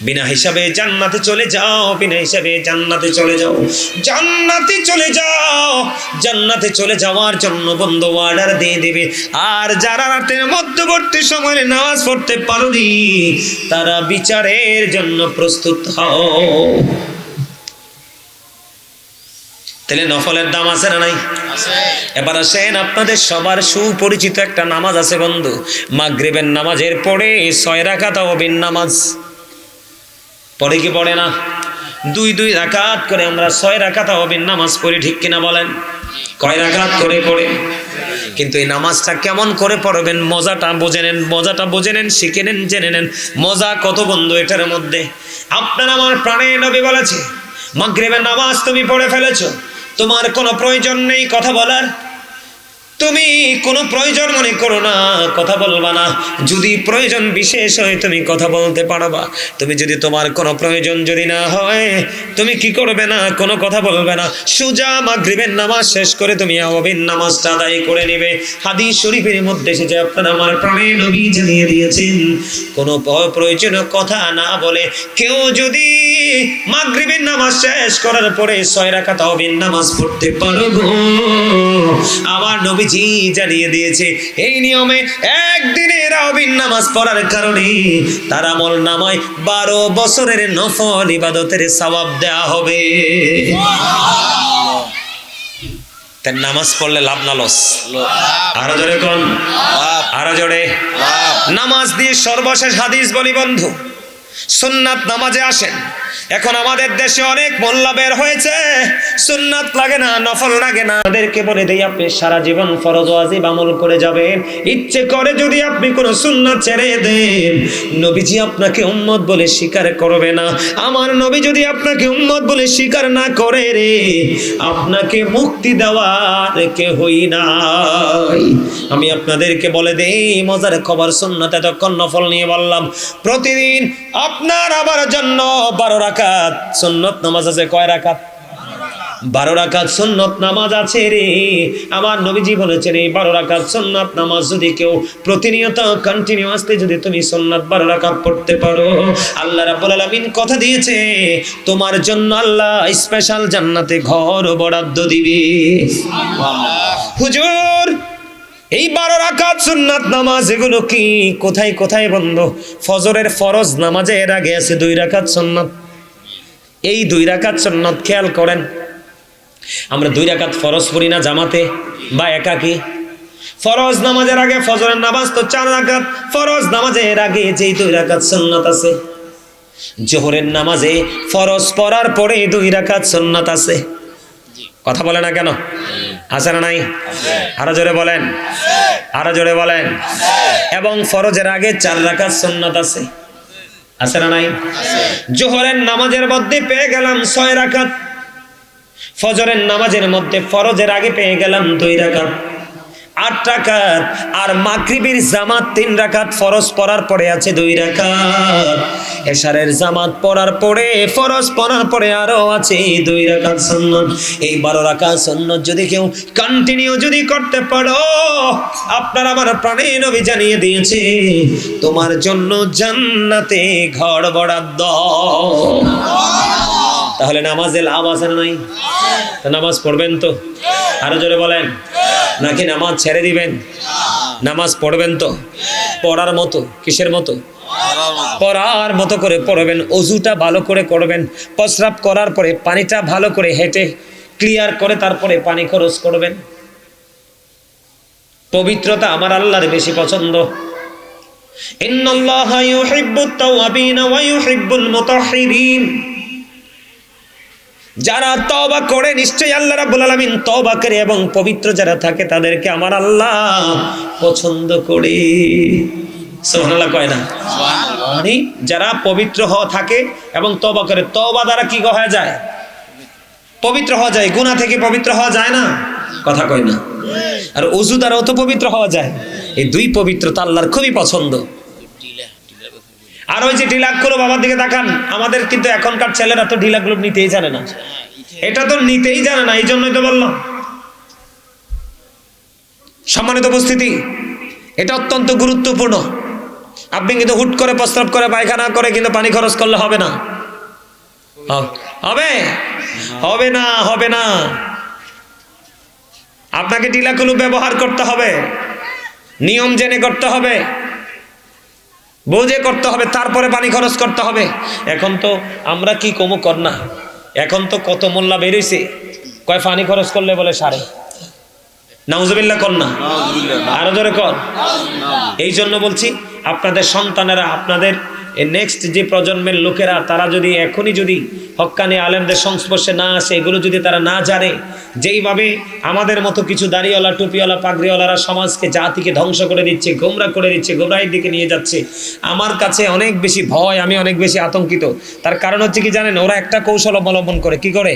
বিনা হিসাবে জান্নাতে চলে যাও, বিনা হিসাবে জান্নাতে চলে যাও, জান্নাতে চলে যাও। জান্নাতে চলে যাওয়ার জন্য বন্ধু অর্ডার দিয়ে দিবে। আর যারা রাতের মধ্যবর্তী সময়ে নামাজ পড়তে পারোনি, তারা বিচারের জন্য প্রস্তুত হও। তাহলে নফলের দাম আছে না নাই? এবার আসেন, আপনাদের সবার সুপরিচিত একটা নামাজ আছে বন্ধু, মাগরিবের নামাজের পরে 6 রাকাত তাওবিন নামাজ পড়ে কি পড়ে না? 2 রাকাত করে আমরা 6 রাকাত তাওবিন নামাজ পড়ি, ঠিক কিনা বলেন? কয় রাকাত করে পড়ে? কিন্তু এই নামাজটা কেমন করে পড়বেন মজাটা বুঝে নেন, মজাটা বুঝে নেন, শিখে নেন, জেনে নেন। মজা কত বন্ধু এটার মধ্যে। আপনার আমার প্রাণের নবী বলেছে, মাগরিবের নামাজ তুমি পড়ে ফেলেছো, তোমার কোনো প্রয়োজন নেই কথা বলার, তুমি কোনো প্রয়োজন মনে করো না, কথা বলবা না। যদি প্রয়োজন বিশেষ হয় তুমি কথা বলতে পারবা। তুমি যদি তোমার কোনো প্রয়োজন যদি না হয়, তুমি কি করবে না? কোনো কথা বলবে না। সোজা মাগরিবের নামাজ শেষ করে তুমি তাওবিন নামাজটা আদায় করে নেবে। হাদিস শরীফের মধ্যে এসেছে, আপনারা আমার প্রাণের নবী জানিয়ে দিয়েছেন, কোনো প্রয়োজনীয় কথা না বলে কেউ যদি মাগরিবের নামাজ শেষ করার পরে 6 রাকাত তাওবিন নামাজ পড়তে পারবো, আমার নবী জানিয়ে দিয়েছে এই নিয়মে একদিনের তাওবিন নামাজ পড়ার কারণে তার আমল নামায় 12 বছরের নফল ইবাদতের সওয়াব দেয়া হবে। তাই নামাজ পড়লে লাভ না লস? আরো জোরে কোন, আরো জোরে। নামাজ দিয়ে সর্বশেষ হাদিস বলি বন্ধু, সুন্নাত নামাজে আসেন। এখন আমাদের দেশে অনেক মোল্লা বের হয়েছে, সুন্নাত লাগে না, নফল লাগে না। তাদেরকে বলে দেই আপনি সারা জীবন ফরজ ওয়াজিব আমল করে যাবেন। ইচ্ছে করে যদি আপনি কোনো সুন্নাত ছেড়ে দেন, নবীজি আপনাকে উম্মত বলে স্বীকার করবে না। আমার নবী যদি আপনাকে উম্মত বলে স্বীকার না করে রে, আপনাকে মুক্তি দেওয়ার কেউই নাই। আমি আপনাদেরকে বলে দেই মজার খবর, সুন্নাত এতক্ষণ নফল নিয়ে বললাম, প্রতিদিন আপনার আমার জন্য 12 রাকাত সুন্নত নামাজ আছে। কয় রাকাত? 12 রাকাত সুন্নত নামাজ আছে রে। আমার নবীজি বলেছেন এই 12 রাকাত সুন্নত নামাজ যদি কেউ প্রতিনিয়ত কন্টিনিউয়াসলি যদি তুমি সুন্নত 12 রাকাত পড়তে পারো, আল্লাহ রাব্বুল আলামিন কথা দিয়েছে তোমার জন্য আল্লাহ স্পেশাল জান্নাতে ঘর বরাদ্দ দিবে। হুজুর এই 12 রাকাত সুন্নাত নামাজ এগুলো কি কোথায় কোথায় বন্ধ? ফজরের ফরজ নামাজের আগে আছে 2 রাকাত সুন্নাত। এই 2 রাকাত সুন্নাত খেয়াল করেন, আমরা 2 রাকাত ফরজ পড়ি না জামাতে বা একাকি? ফরজ নামাজের আগে ফজরের নামাজ তো 4 রাকাত, ফরজ নামাজের আগে যে 2 রাকাত সুন্নাত আছে। জোহরের নামাজে ফরজ পড়ার পরে 2 রাকাত সুন্নাত আছে। কথা বলে না কেন? আছে না নাই? আরো জোরে বলেন, আরো জোরে বলেন। এবং ফরজের আগে 4 রাকাত সুন্নাত আছে। আছে না নাই? জোহরের নামাজের মধ্যে পেয়ে গেলাম 6 রাকাত, ফজরের নামাজের মধ্যে ফরজের আগে পেয়ে গেলাম 2 রাকাত। 8 রাকাত, আর মাগরিবের জামাত 3 রাকাত ফরজ পড়ার পরে আছে 2 রাকাত, এশারের জামাত পড়ার পরে ফরজ পড়ার পরে আরো আছে 2 রাকাত সুন্নাত। এই 12 রাকাত সুন্নাত যদি কেউ কন্টিনিউ যদি করতে পারো, আপনার আমার প্রাণের নবী জানিয়ে দিয়েছে তোমার জন্য জান্নাতে ঘর বরাদ্দ। তাহলে নামাজে লাভ আছে না নাই? তো নামাজ পড়বেন তো? আরো জোরে বলেন। নাকি নামাজ ছেড়ে দিবেন? নামাজ পড়বেন তো? পড়ার মতো। কিসের মতো? পড়ার মতো করে পড়বেন। অজুটা ভালো করে করবেন, প্রস্রাব করার পরে পানিটা ভালো করে হেঁটে ক্লিয়ার করে তারপরে পানি খরচ করবেন। পবিত্রতা আমার আল্লাহর বেশি পছন্দ। ইন্নাল্লাহা ইউহিব্বুত তাওয়াবিন ওয়া ইউহিব্বুল মুতাহহিরিন। যারা তওবা করে নিশ্চয়ই আল্লাহ রাব্বুল আলামিন তওবা করে এবং পবিত্র যারা থাকে তাদেরকে আমার আল্লাহ পছন্দ করে। সুবহানাল্লাহ কয় না? মানে যারা পবিত্র থাকে এবং তওবা করে, তওবা দ্বারা কি হয়ে যায়? পবিত্র হওয়া যায়। গুনাহ থেকে পবিত্র হওয়া যায় না? কথা কয় না? আর ওযু দ্বারাও তো পবিত্র হওয়া যায়। এই দুই পবিত্রতা আল্লাহর খুবই পছন্দ। আর ওই যে ঢিলাগুলো বাবার দিকে তাকান, আমাদের কিন্তু এখনকার ছেলেরা তো ঢিলাগুলো নিতেই জানে না। এটা তো নিতেই জানে না, এই জন্যই তো বললাম। সম্মানিত উপস্থিতি, এটা অত্যন্ত গুরুত্বপূর্ণ। আপনি কিন্তু হুট করে প্রস্রাব করে পায়খানা করে কিন্তু পানি খরচ করলে হবে না। হবে? হবে না, হবে না। আপনাকে ঢিলাগুলো ব্যবহার করতে হবে, নিয়ম জেনে করতে হবে, বুঝে করতে হবে, তারপরে পানি খরচ করতে হবে। এখন তো আমরা কি কমু কর না, এখন তো কত মোল্লা বেরিয়েছে, কয় পানি খরচ করলে বলে 5.5। নাউজুবিল্লাহ কর না, আরো জোরে কর। এই জন্য বলছি আপনাদের সন্তানেরা, আপনাদের নেক্সট যে প্রজন্মের লোকেরা, তারা যদি এখনই যদি হক্কানি আলেমদের সংস্পর্শে না আসে, এগুলো যদি তারা না জানে, যেইভাবে আমাদের মতো কিছু দাড়িওয়ালা টুপিওয়ালা পাগড়িওয়ালারা সমাজকে জাতিকে ধ্বংস করে দিচ্ছে, গোমরা করে দিচ্ছে, গোমরাহির দিকে নিয়ে যাচ্ছে, আমার কাছে অনেক বেশি ভয়, আমি অনেক বেশি আতঙ্কিত। তার কারণ হচ্ছে কি জানেন? ওরা একটা কৌশল অবলম্বন করে। কি করে?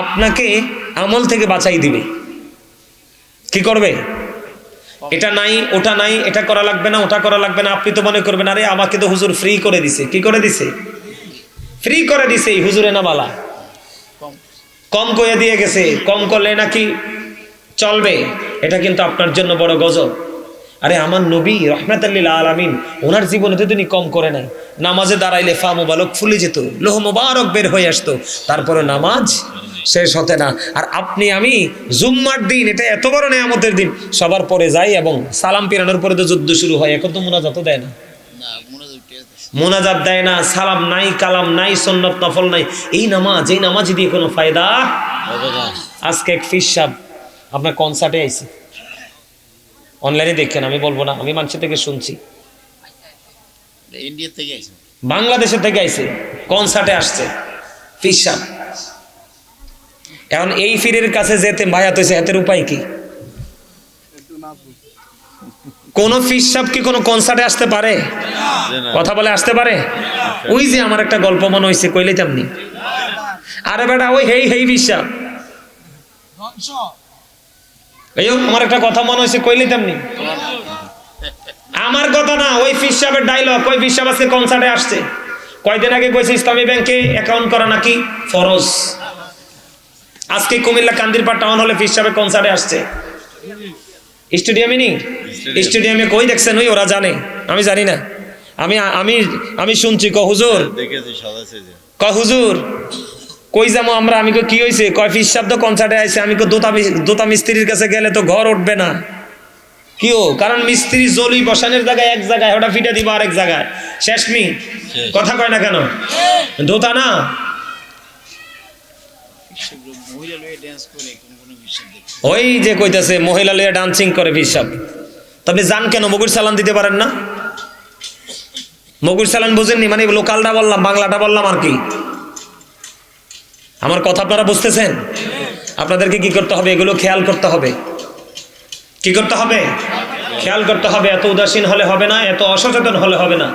আপনাকে আমল থেকে বাঁচাই দিবে। কি করবে? এটা নাই, ওটা নাই, এটা করা লাগবে না, ওটা করা লাগবে না। আপনি তো মনে করবেন আরে আমাকে তো হুজুর ফ্রি করে দিছে। কি করে দিছে? ফ্রি করে দিছে। এই হুজুরে না বালা, কম করে দিয়ে গেছে, কম করলে নাকি চলবে। এটা কিন্তু আপনার জন্য বড় গজব। আরে আমার নবী রাহমাতাল লিল আলামিন, ওনার জীবনে তো তিনি কম করে নাই। নামাজে দাঁড়াইলে ফা মুবারক ফুলে যেত, লোহ মুবারক বের হয়ে আসতো, তারপরে নামাজ শেষ হতে না। আর আপনি আমি জুম্মার দিন, এটা এত বড় নেয়ামতের দিন, সবার পরে যাই এবং সালাম পেরানোর পরে তো যুদ্ধ শুরু হয়। এখন তো মুনাজাত দেয় না, মুনাজাত দেয় না, সালাম নাই, কালাম নাই, সুন্নাত নফল নাই। এই নামাজ, এই নামাজ দিয়ে কোনো ফায়দা হবে না। আজকে এক ফিস সাহেব আপনার কনসার্টে আইছে, অনলাইনে দেখেন, আমি বলবো না, আমি মানুষের থেকে শুনছি। ইন্ডিয়া থেকে আইছে, বাংলাদেশের থেকে আইছে, কনসার্টে আসছে ফিস সাহেব। এখন এই ফিরের কাছে যেতে মায়াত হয়েছে, হাতের উপায় কি? কোন ফিস সাহেব কি কোনো কনসার্টে আসতে পারে? কথা বলে আসতে পারে? ওই যে আমার একটা গল্প মনে হয়েছে, কইলে তেমনি। আরে বেটা, ওই হেই হেই ফিস সাহেব, এই আমার একটা কথা মনে হয়েছে, কইলে তেমনি। আমার কথা না, ওই ফিস সাহেবের ডায়লগ। ওই ফিস সাহেব আজকে কনসার্টে আসছে। কয়দিন আগে কইছে ইসলামী ব্যাংকে অ্যাকাউন্ট করা নাকি ফরজ। আজকে কুমিল্লা কান্দিরপাড় টাউন হলে ফিস সাহেবের কনসার্টে আসছে। স্টেডিয়ামে নি, স্টেডিয়ামে কই দেখছেন? ওই ওরা জানে, আমি জানি না। আমি আমি আমি শুনছি। ক হুজুর, ক হুজুর কই যাবো আমরা? আমি কি হয়েছে? কয় ফিস সাহেব তো কনসার্টে আইছে। আমি দোতা মিস্ত্রির কাছে গেলে তো ঘর উঠবে না। কিও? কারণ মিস্ত্রি জলি বসানোর জায়গায় এক জায়গায়, ওটা ফিটা দিব আরেক জায়গায়, শেষ মি। কথা কয় না কেন? দোতা না, ওই যে কইতাছে মহিলা লইয়া ডান্সিং করে ফিসাব। তবে জান কেন মগুর চালান দিতে পারেন না? মগুর চালান বুঝেননি? মানে লোকালটা বললাম, বাংলাটা বললাম আর কি। আমার কথা আপনারা বুঝতেছেন? আপনাদেরকে কি করতে হবে? এগুলো খেয়াল করতে হবে। কি করতে হবে? খেয়াল করতে হবে। এত উদাসীন হলে হবে না, এত অসচেতন হলে হবে না।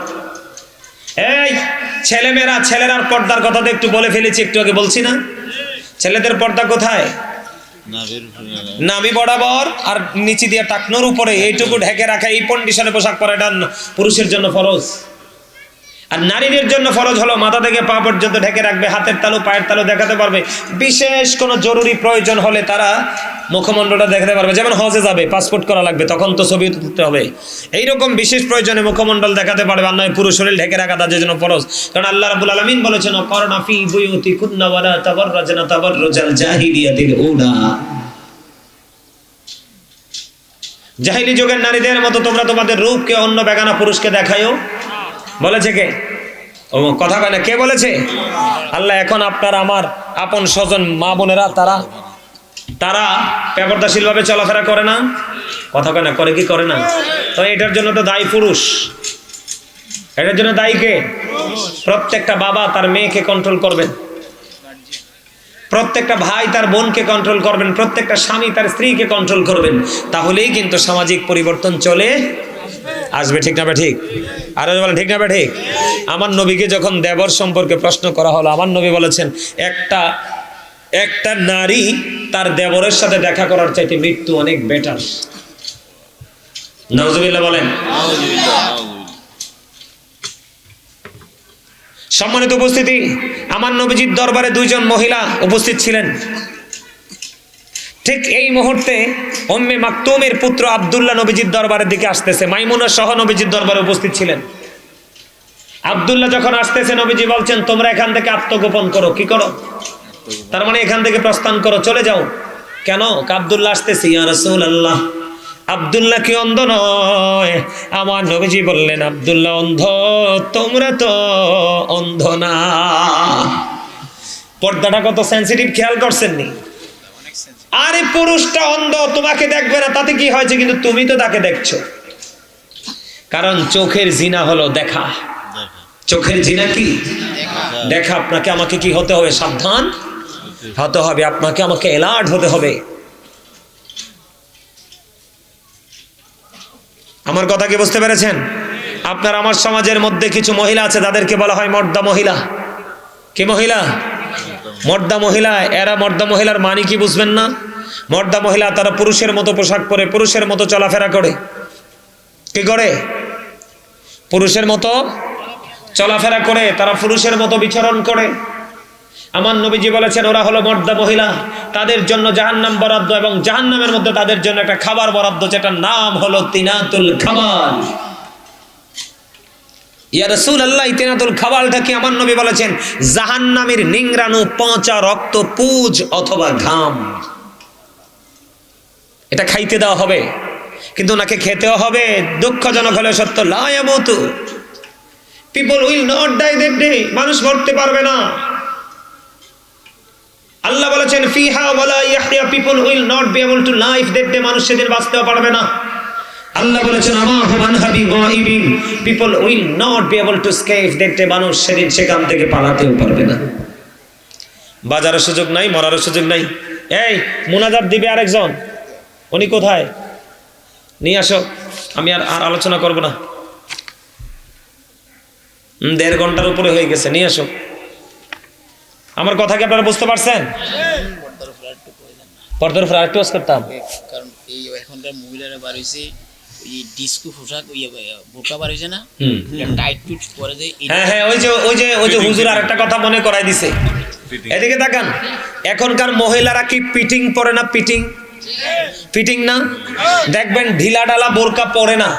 এই ছেলেমেয়েরা, ছেলেরার পর্দার কথা তো একটু বলে ফেলেছি, একটু আগে বলছি না? ছেলেদের পর্দা কোথায়? নাভি বরাবর আর নিচে দিয়ে টাকনোর উপরে এইটুকু ঢেকে রাখা, এই কন্ডিশনে পোশাক পরা এটা পুরুষের জন্য ফরজ। আর নারীদের জন্য ফরজ হলো মাথা থেকে পা পর্যন্ত ঢেকে রাখবে, হাতের তালু পায়ের তালু দেখাতে পারবে। বিশেষ কোনো জরুরি প্রয়োজন হলে তারা মুখমণ্ডলটা দেখাতে পারবে, যেমন হজে যাবে, পাসপোর্ট করা লাগবে, তখন তো ছবি তুলতে হবে। এইরকম বিশেষ প্রয়োজনে মুখমণ্ডল দেখাতে পারবে, আর নয় পুরো শরীর ঢেকে রাখা তাদের জন্য ফরজ। কারণ আল্লাহ রাব্বুল আলামিন বলেছেন, করনা ফি বুয়ুতিকুন্না ওয়ালা তাবাররাজনা তাবাররুজাল জাহিলিয়াতিল উলা। জাহিলি যুগের নারীদের মতো তোমরা তোমাদের রূপকে অন্য বেগানা পুরুষকে দেখায়ও। বলেছে কে? ও কথা কয় না, কে বলেছে? আল্লাহ। এখন আপনার আমার আপন স্বজন মা বোনেরা তারা বেপরদাশীল ভাবে চলাফেরা করে না? কথা কয় না, করে কি করে না? তো এটার জন্য তো দায়ী পুরুষ। এটার জন্য দায়ী কে? প্রত্যেকটা বাবা তার মেয়েকে কন্ট্রোল করবেন, প্রত্যেকটা ভাই তার বোনকে কন্ট্রোল করবেন, প্রত্যেকটা স্বামী তার স্ত্রীকে কন্ট্রোল করবেন। তাহলেই কিন্তু সামাজিক পরিবর্তন চলে আসবে। ঠিক না বে ঠিক? আরো বলেন ঠিক না বে ঠিক? আমার নবীকে যখন দেবর সম্পর্কে প্রশ্ন করা হলো, আমার নবী বলেছেন, একটা নারী তার দেবরের সাথে দেখা করার চাইতে মৃত্যু অনেক বেটার। নাউজুবিল্লাহ বলেন। সম্মানিত উপস্থিতি, আমার নবীজির দরবারে দুইজন মহিলা উপস্থিত ছিলেন। ঠিক এই মুহূর্তে উম্মে মাকতুমের পুত্র আব্দুল্লাহ নবীজির দরবারের দিকে আসতেছে, মাইমুনা সহ নবীজির দরবারে উপস্থিত ছিলেন। আব্দুল্লাহ যখন আসতেছে, নবীজি বলছেন, তোমরা এখান থেকে আত্মগোপন করো। কি করো? তার মানে এখান থেকে প্রস্থান করো, চলে যাও। কেন? আব্দুল্লাহ আসতেছে। ইয়া রাসূলুল্লাহ, আব্দুল্লাহ কি অন্ধ নয়? আমার নবীজি বললেন, আব্দুল্লাহ অন্ধ, তোমরা তো অন্ধ না। পর্দাটা কত সেনসিটিভ খেয়াল করছেননি? আরে পুরুষটা অন্ধ, তোমাকে দেখবে না, তাতে কি হয়েছে? কিন্তু তুমি তো তাকে দেখছো। কারণ চোখের জিনা হলো দেখা। চোখের জিনা কি? দেখা। আপনাকে আমাকে কি হতে হবে? সাবধান হতে হবে, আপনাকে আমাকে অ্যালার্ট হতে হবে। আমার কথা কি বুঝতে পেরেছেন? আপনার আমার সমাজের মধ্যে কিছু মহিলা আছে, তাদেরকে বলা হয় মর্দা মহিলা। কি মহিলা? মর্দা মহিলা। এরা মর্দা মহিলার মানে কি বুঝবেন না? মর্দা মহিলা তারা পুরুষের মতো পোশাক পরে, পুরুষের মতো চলাফেরা করে। কি করে? পুরুষের মতো চলাফেরা করে, তারা পুরুষের মতো বিচরণ করে। আমার নবীজি বলেছেন, ওরা হলো মর্দা মহিলা, তাদের জন্য জাহান্নাম বরাদ্দ, এবং জাহান্নামের মধ্যে তাদের জন্য একটা খাবার বরাদ্দ, যেটার নাম হলো তিনাতুল খাবাল। ইয়া রাসূলুল্লাহ, তিনাতুল খাবালটা কি? আমার নবী বলেছেন, জাহান্নামের নিংরানু, পচা রক্ত, পুজ অথবা ঘাম। এটা খাইতে দেওয়া হবে, কিন্তু ওনাকে খেতেও হবে। দুঃখজনক হলে সত্য, লা ইয়ামুতু, people will not die that day, মানুষ মরতে পারবে না। আল্লাহ বলেছেন, ফিহা ওয়ালা ইয়াহইয়া, people will not be able to live that day, মানুষ সেদিন বাঁচতেও পারবে না। আল্লাহ বলেছেন, আমা হুমান হাবি গায়িবিন, people will not be able to escape that day, মানুষ সেদিন সেখান থেকে পালাতেও পারবে না। বাজারের সুযোগ নাই, মরার সুযোগ নাই। এই মুনাজাত দিবে আরেকজন, উনি কোথায়? নিয়ে আসো, আমি আর আলোচনা করব না। 1.5 ঘন্টার উপরে হয়ে গেছে, নিয়ে আসো। আমার কথা কি আপনারা বুঝতে পারছেন? পর্দার উপর আরেকটু ওয়াজ করতাম, কারণ এই এখনকার মহিলারা বার হইছে এই ডিস্কো পোশাক, বোরকা বার হইছে না, টাইট ফিট করে দেয়। হ্যাঁ, ওই যে হুজুর আরেকটা কথা মনে করাই দিছে। এদিকে তাকান, এখনকার মহিলারা কি পিটিং পরে না? পিটিং না? দেখবেন ঢিলা ঢালা বোরকা পরে না।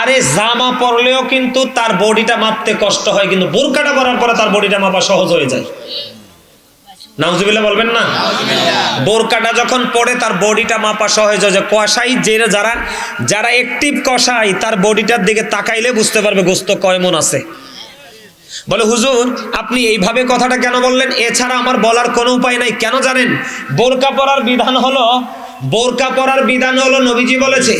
আরে জামা পরলেও কিন্তু তার বডিটা মাপতে কষ্ট হয়, কিন্তু বোরকাটা পরার পরে তার বডিটা মাপা সহজ হয়ে যায়। নাউজুবিল্লাহ বলবেন না? বোরকাটা যখন পরে তার বডিটা মাপা সহজ হয়ে যায়। কষাই যারা অ্যাক্টিভ কষাই, তার বডিটার দিকে তাকাইলে বুঝতে পারবে গোস্ত কয় মন আছে। বলে, হুজুর আপনি এইভাবে কথাটা কেন বললেন? এছাড়া আমার বলার কোনো উপায় নাই। কেন জানেন? বোরকা পরার বিধান হলো নবীজি বলেছে,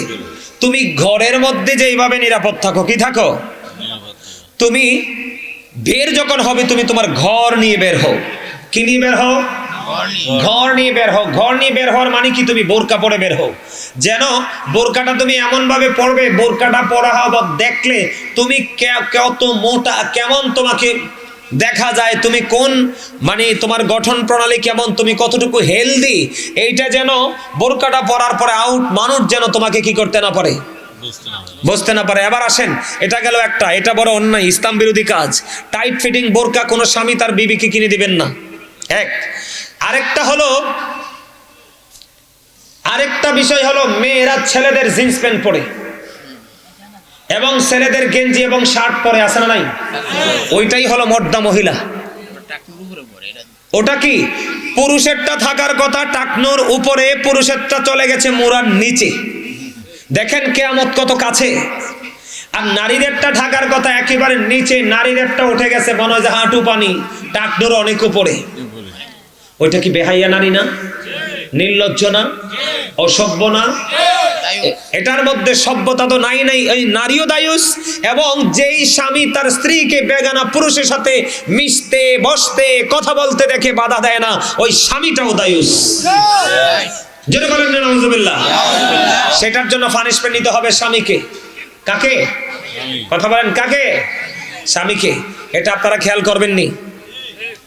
তুমি ঘরের মধ্যে যেইভাবে নিরাপদ থাকো, কি থাকো? তুমি বের যখন হবে, তুমি তোমার ঘর নিয়ে বের হও। কি নিয়ে বের হও? ঘর নিয়ে বের হও। ঘর নিয়ে বের হওয়ার মানে কি? তুমি বোরকা পরে বের হও। যেন বোরকাটা তুমি এমন ভাবে পরবে, বোরকাটা পরা হওয়া দেখলে তুমি কত মোটা, কেমন তোমাকে দেখা যায় তুমি কোন মানে তোমার গঠন প্রণালী কেমন, তুমি কতটুকু হেলদি, এইটা যেন বোরকাটা পরার পরে আউট মানুষ যেন তোমাকে কি করতে না পারে, বুঝতে না পারে। এবার আসেন, এটা গেল একটা, এটা বড় অন্যায়, ইসলাম বিরোধী কাজ। টাইট ফিটিং বোরকা কোনো স্বামী তার বিবিকে কিনে দিবেন না, এক। আরেকটা বিষয় হলো মেয়েরা ছেলেদের জিন্স প্যান্ট পরে এবং ছেলেদের গেঞ্জি এবং শার্ট পরে, আছে না নাই? ওইটাই হলো মর্দা মহিলা। ওটা কি পুরুষেরটা থাকার কথা টাকনোর উপরে, পুরুষেরটা চলে গেছে মোড়ার নিচে। দেখেন কিয়ামত কত কাছে। আর নারীদেরটা ঢাকার কথা একেবারে নিচে, নারীদেরটা উঠে গেছে মনে হয় যে হাঁটু পানি, টাকনোর অনেক উপরে। ওইটা কি বেহাইয়া নারী না? নির্লজ্জ না? অসভ্য না? এটার মধ্যে সভ্যতা তো নাই। এই নারীও দায়ুস, এবং যেই স্বামী তার স্ত্রীকে বেগানা পুরুষের সাথে মিশতে বসতে কথা বলতে দেখে বাধা দেয় না, ওই স্বামীটাও দায়ুস। জোরে বলেন না নাউজুবিল্লাহ। সেটার জন্য পানিশমেন্ট নিতে হবে স্বামীকে। কাকে? কথা বলেন, কাকে? স্বামীকে। এটা আপনারা খেয়াল করবেন নি?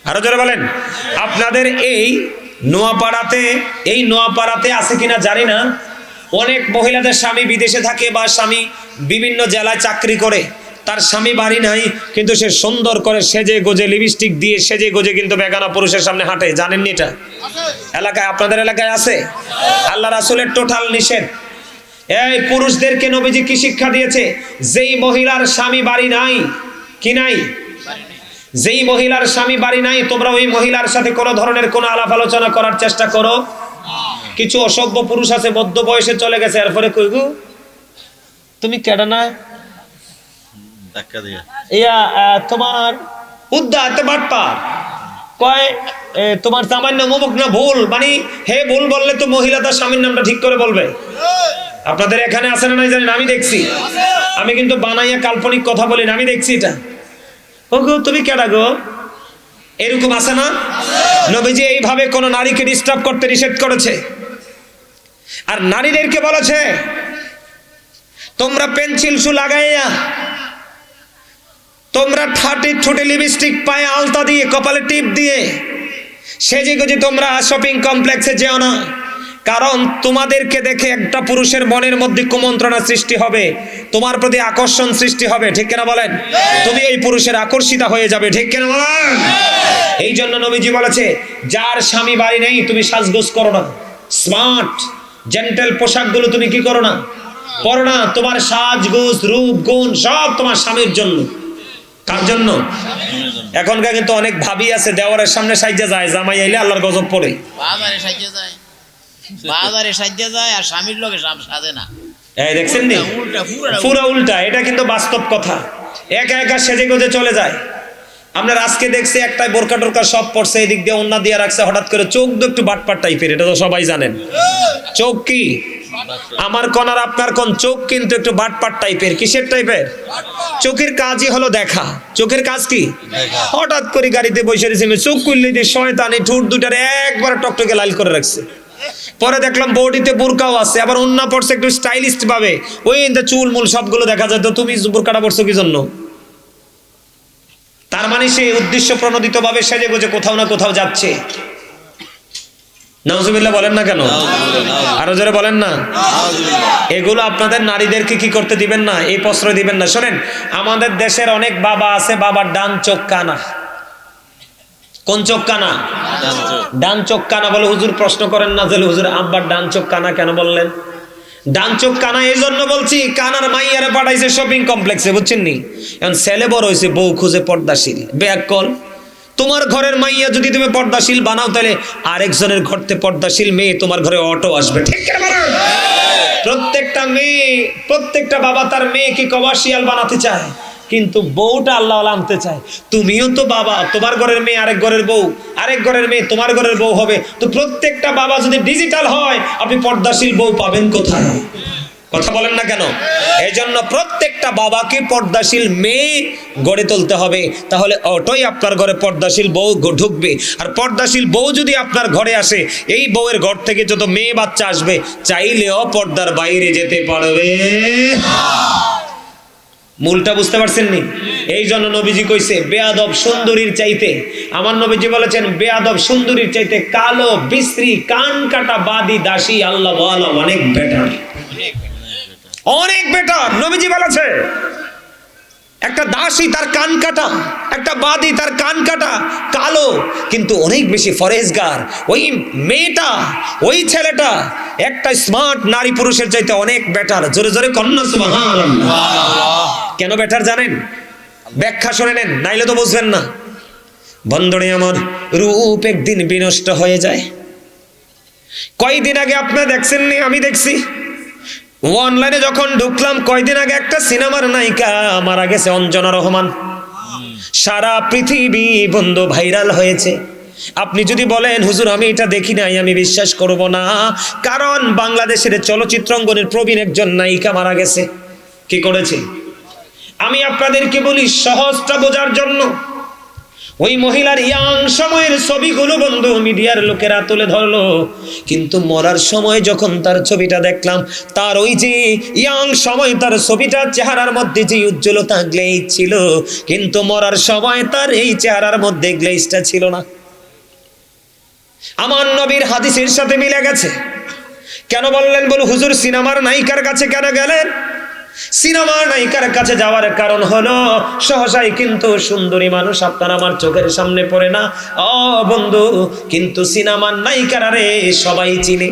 আরো জোরে বলেন। আপনাদের এই নোয়াপাড়াতে আছে কিনা জানি না, অনেক মহিলাদের স্বামী বিদেশে থাকে বা স্বামী বিভিন্ন জেলায় চাকরি করে, তার স্বামী বাড়ি নাই, কিন্তু সে সুন্দর করে সেজে গোজে লিপস্টিক দিয়ে সেজে গোজে কিন্তু বেগানা পুরুষের সামনে হাঁটে। জানেননি এটা? এলাকায়, আপনাদের এলাকায় আছে? আল্লাহ রাসূলের টোটাল নিষেধ। এই পুরুষদেরকে নবীজি কি শিক্ষা দিয়েছে? যেই মহিলার স্বামী বাড়ি নাই, কি নাই? যেই মহিলার স্বামী বাড়ি নাই, তোমরা ওই মহিলার সাথে কোনো ধরনের কোনো আলাপ আলোচনা করার চেষ্টা করো। কিছু অসভ্য পুরুষ আছে মধ্য বয়সে চলে গেছে, এরপরে কইগু তুমি কেডা না তোমার উদ্দাতে বাটপা কয় তোমার সামান্য মুখ না ভুল, মানে হে ভুল বললে তো মহিলা তার স্বামীর নামটা ঠিক করে বলবে। আপনাদের এখানে আছে না নাই জানেন, আমি দেখছি। আমি কিন্তু বানাইয়া কাল্পনিক কথা বলি না, আমি দেখছি এটা। ও গো তুমি কেডা গো, এরকম আছে না? নবীজি এইভাবে কোন নারীকে ডিস্টার্ব করতে নিষেধ করেছে। আর নারীদেরকে বলেছে তোমরা পেন্সিল শু লাগাইয়া, তোমরা ঠোঁটে লিপস্টিক, পায়ে আলতা দিয়ে, কপালে টিপ দিয়ে সেজে গুজে তোমরা শপিং কমপ্লেক্সে যেও না, কারণ তোমাদেরকে দেখে একটা পুরুষের মনের মধ্যে কুমন্ত্রণা সৃষ্টি হবে, তোমার প্রতি আকর্ষণ সৃষ্টি হবে, ঠিক কিনা বলেন? তুমি এই পুরুষের আকর্ষিতা হয়ে যাবে, ঠিক কিনা বলেন? এই জন্য নবীজি বলেছে যার স্বামী বাড়ি নেই তুমি সাজগোজ করো না, স্মার্ট জেন্টেল পোশাকগুলো তুমি কি করো না, পরো না। তোমার সাজগোজ রূপ গুণ সব তোমার স্বামীর জন্য। কার জন্য? এখনকার কিন্তু অনেক ভাবি আছে দেওয়ারের সামনে সাইজা যায়, জামাই আইলে আল্লাহর গজব পড়ে। বাজারে সাইজা যায় আর স্বামীর লগে সাজে না। এই দেখছেন নি, পুরো উল্টা। এটা কিন্তু বাস্তব কথা। একা একা সেজে গোজে চলে যায়। আমরা আজকে দেখছি একটাই বোরকা টোরকা সব পড়ছে, এদিক দিয়ে ওন্না দিয়ে রাখছে, হঠাৎ করে চোখ তো একটু বাটপাট টাইপের, এটা তো সবাই জানেন। চোখ কি আমার কোন আর আপনার কোন, চোখ কিন্তু একটু বাটপাট টাইপের। কিসের টাইপের? চোখের কাজই হলো দেখা। চোখের কাজ কি? হঠাৎ করে গাড়িতে বসে রয়েছে, চোখ খুললে দিয়ে শয়তানি ঠোঁট দুটার একবার টকটকে লাল করে রাখছে। পরে দেখলাম বডিতে বোরকাও আছে, আবার ওন্না পড়ছে একটু স্টাইলিস্ট ভাবে, ওই চুল মূল সবগুলো দেখা যায়। তো তুমি বোরকাটা পড়ছো কি জন্য? তার মানে সে উদ্দেশ্য প্রণোদিত ভাবে সেজে গোজে কোথাও না কোথাও যাচ্ছে। নাউজুবিল্লাহ বলেন না কেন? আরো জোরে বলেন না। এগুলো আপনাদের নারীদেরকে কি করতে দিবেন না, এই প্রশ্রয় দিবেন না। শোনেন, আমাদের দেশের অনেক বাবা আছে, বাবার ডান চোখ কানা। কোন চোখ কানা? ডান চোখ কানা বলে। হুজুর প্রশ্ন করেন না যে হুজুর আব্বার ডান চোখ কানা কেন বললেন? ডান চোখ কানা এই জন্য বলছি, কানার মাইয়ারে পাঠাইছে শপিং কমপ্লেক্সে, বুঝছেন নি? এখন ছেলে বড় হয়েছে, বউ খুঁজে পর্দাশীল। ব্যাকল তোমার ঘরের মাইয়া যদি তুমি পর্দাশীল বানাও, তাহলে আরেকজনের ঘরতে পর্দাশীল মেয়ে তোমার ঘরে অটো আসবে, ঠিক কিনা বলেন? প্রত্যেকটা মেয়ে, প্রত্যেকটা বাবা তার মেয়েকে কমার্শিয়াল বানাতে চায়, কিন্তু বউটা আল্লাহ আনতে চায়। তুমিও তো বাবা, তোমার ঘরের মেয়ে আরেক ঘরের বউ, আরেক ঘরের মেয়ে তোমার ঘরের বউ হবে। তো প্রত্যেকটা বাবা যদি ডিজিটাল হয়, আপনি পর্দাশীল বউ পাবেন কোথায়? কথা বলেন না কেন? এই জন্য প্রত্যেকটা বাবাকে পর্দাশীল মেয়ে গড়ে তুলতে হবে, তাহলে অটোই আপনার ঘরে পর্দাশীল বউ ঢুকবে। আর পর্দাশীল বউ যদি আপনার ঘরে আসে, এই বউয়ের ঘর থেকে যত মেয়ে বাচ্চা আসবে, চাইলেও পর্দার বাইরে যেতে পারবে। মূলটা বুঝতে পারছেন নি? এই জন্য নবীজি কইছে বেয়াদব সুন্দরীর চাইতে, আমার নবীজি বলেছেন বেয়াদব সুন্দরীর চাইতে কালো বিশ্রী কান কাটা বাদী দাসী আল্লাহ ওয়ালা অনেক বেটার, অনেক বেটার। নবীজি বলেছে একটা দাসী তার কান কাটা, একটা বাদী তার কান কাটা কালো, কিন্তু অনেক বেশি ফরেজগার। ওই মেয়েটা, ওই ছেলেটা একটা স্মার্ট নারী পুরুষের চাইতে অনেক বেটার। জোরে জোরে কন্যা সুবহানাল্লাহ। কেন বেটার জানেন? ব্যাখ্যা শুনে নেন, নাইলে তো বুঝবেন না। বন্ধুরে আমার, রূপ একদিন বিনষ্ট হয়ে যায়। কয়দিন আগে আপনারা দেখছেননি, আমি দেখছি অনলাইনে যখন ঢুকলাম, কয়দিন আগে একটা সিনেমার নায়িকা মারা গেছে, অঞ্জনা রহমান। সারা পৃথিবী বন্ধু ভাইরাল হয়েছে। আপনি যদি বলেন হুজুর আমি এটা দেখি নাই, আমি বিশ্বাস করব না, কারণ বাংলাদেশের চলচ্চিত্র অঙ্গনের প্রবীণ একজন নায়িকা মারা গেছে। কি করেছে? আমি আপনাদেরকে বলি সহজটা বোঝার জন্য। ওই মহিলার ইয়াং সময়ের ছবিগুলো বন্ধু মিডিয়ার লোকেরা তুলে ধরলো, কিন্তু মরার সময় যখন তার ছবিটা দেখলাম, তার ওই যে ইয়াং সময় তার ছবিটার চেহারার মধ্যে যে উজ্জ্বলতা গ্লেজ ছিল, কিন্তু মরার সময় তার এই চেহারার মধ্যে গ্লেজটা ছিল না। আমার নবীর হাদিসের সাথে মিলে গেছে। কেন বললেন? বলো হুজুর সিনেমার নায়িকার কাছে কেন গেলেন? সিনেমার নায়িকার কাছে যাওয়ার কারণ হলো সহসাই কিন্তু সুন্দরী মানুষ আপনার আমার চোখের সামনে পড়ে না ও বন্ধু, কিন্তু সিনেমার নায়িকারা রে সবাই চিনে।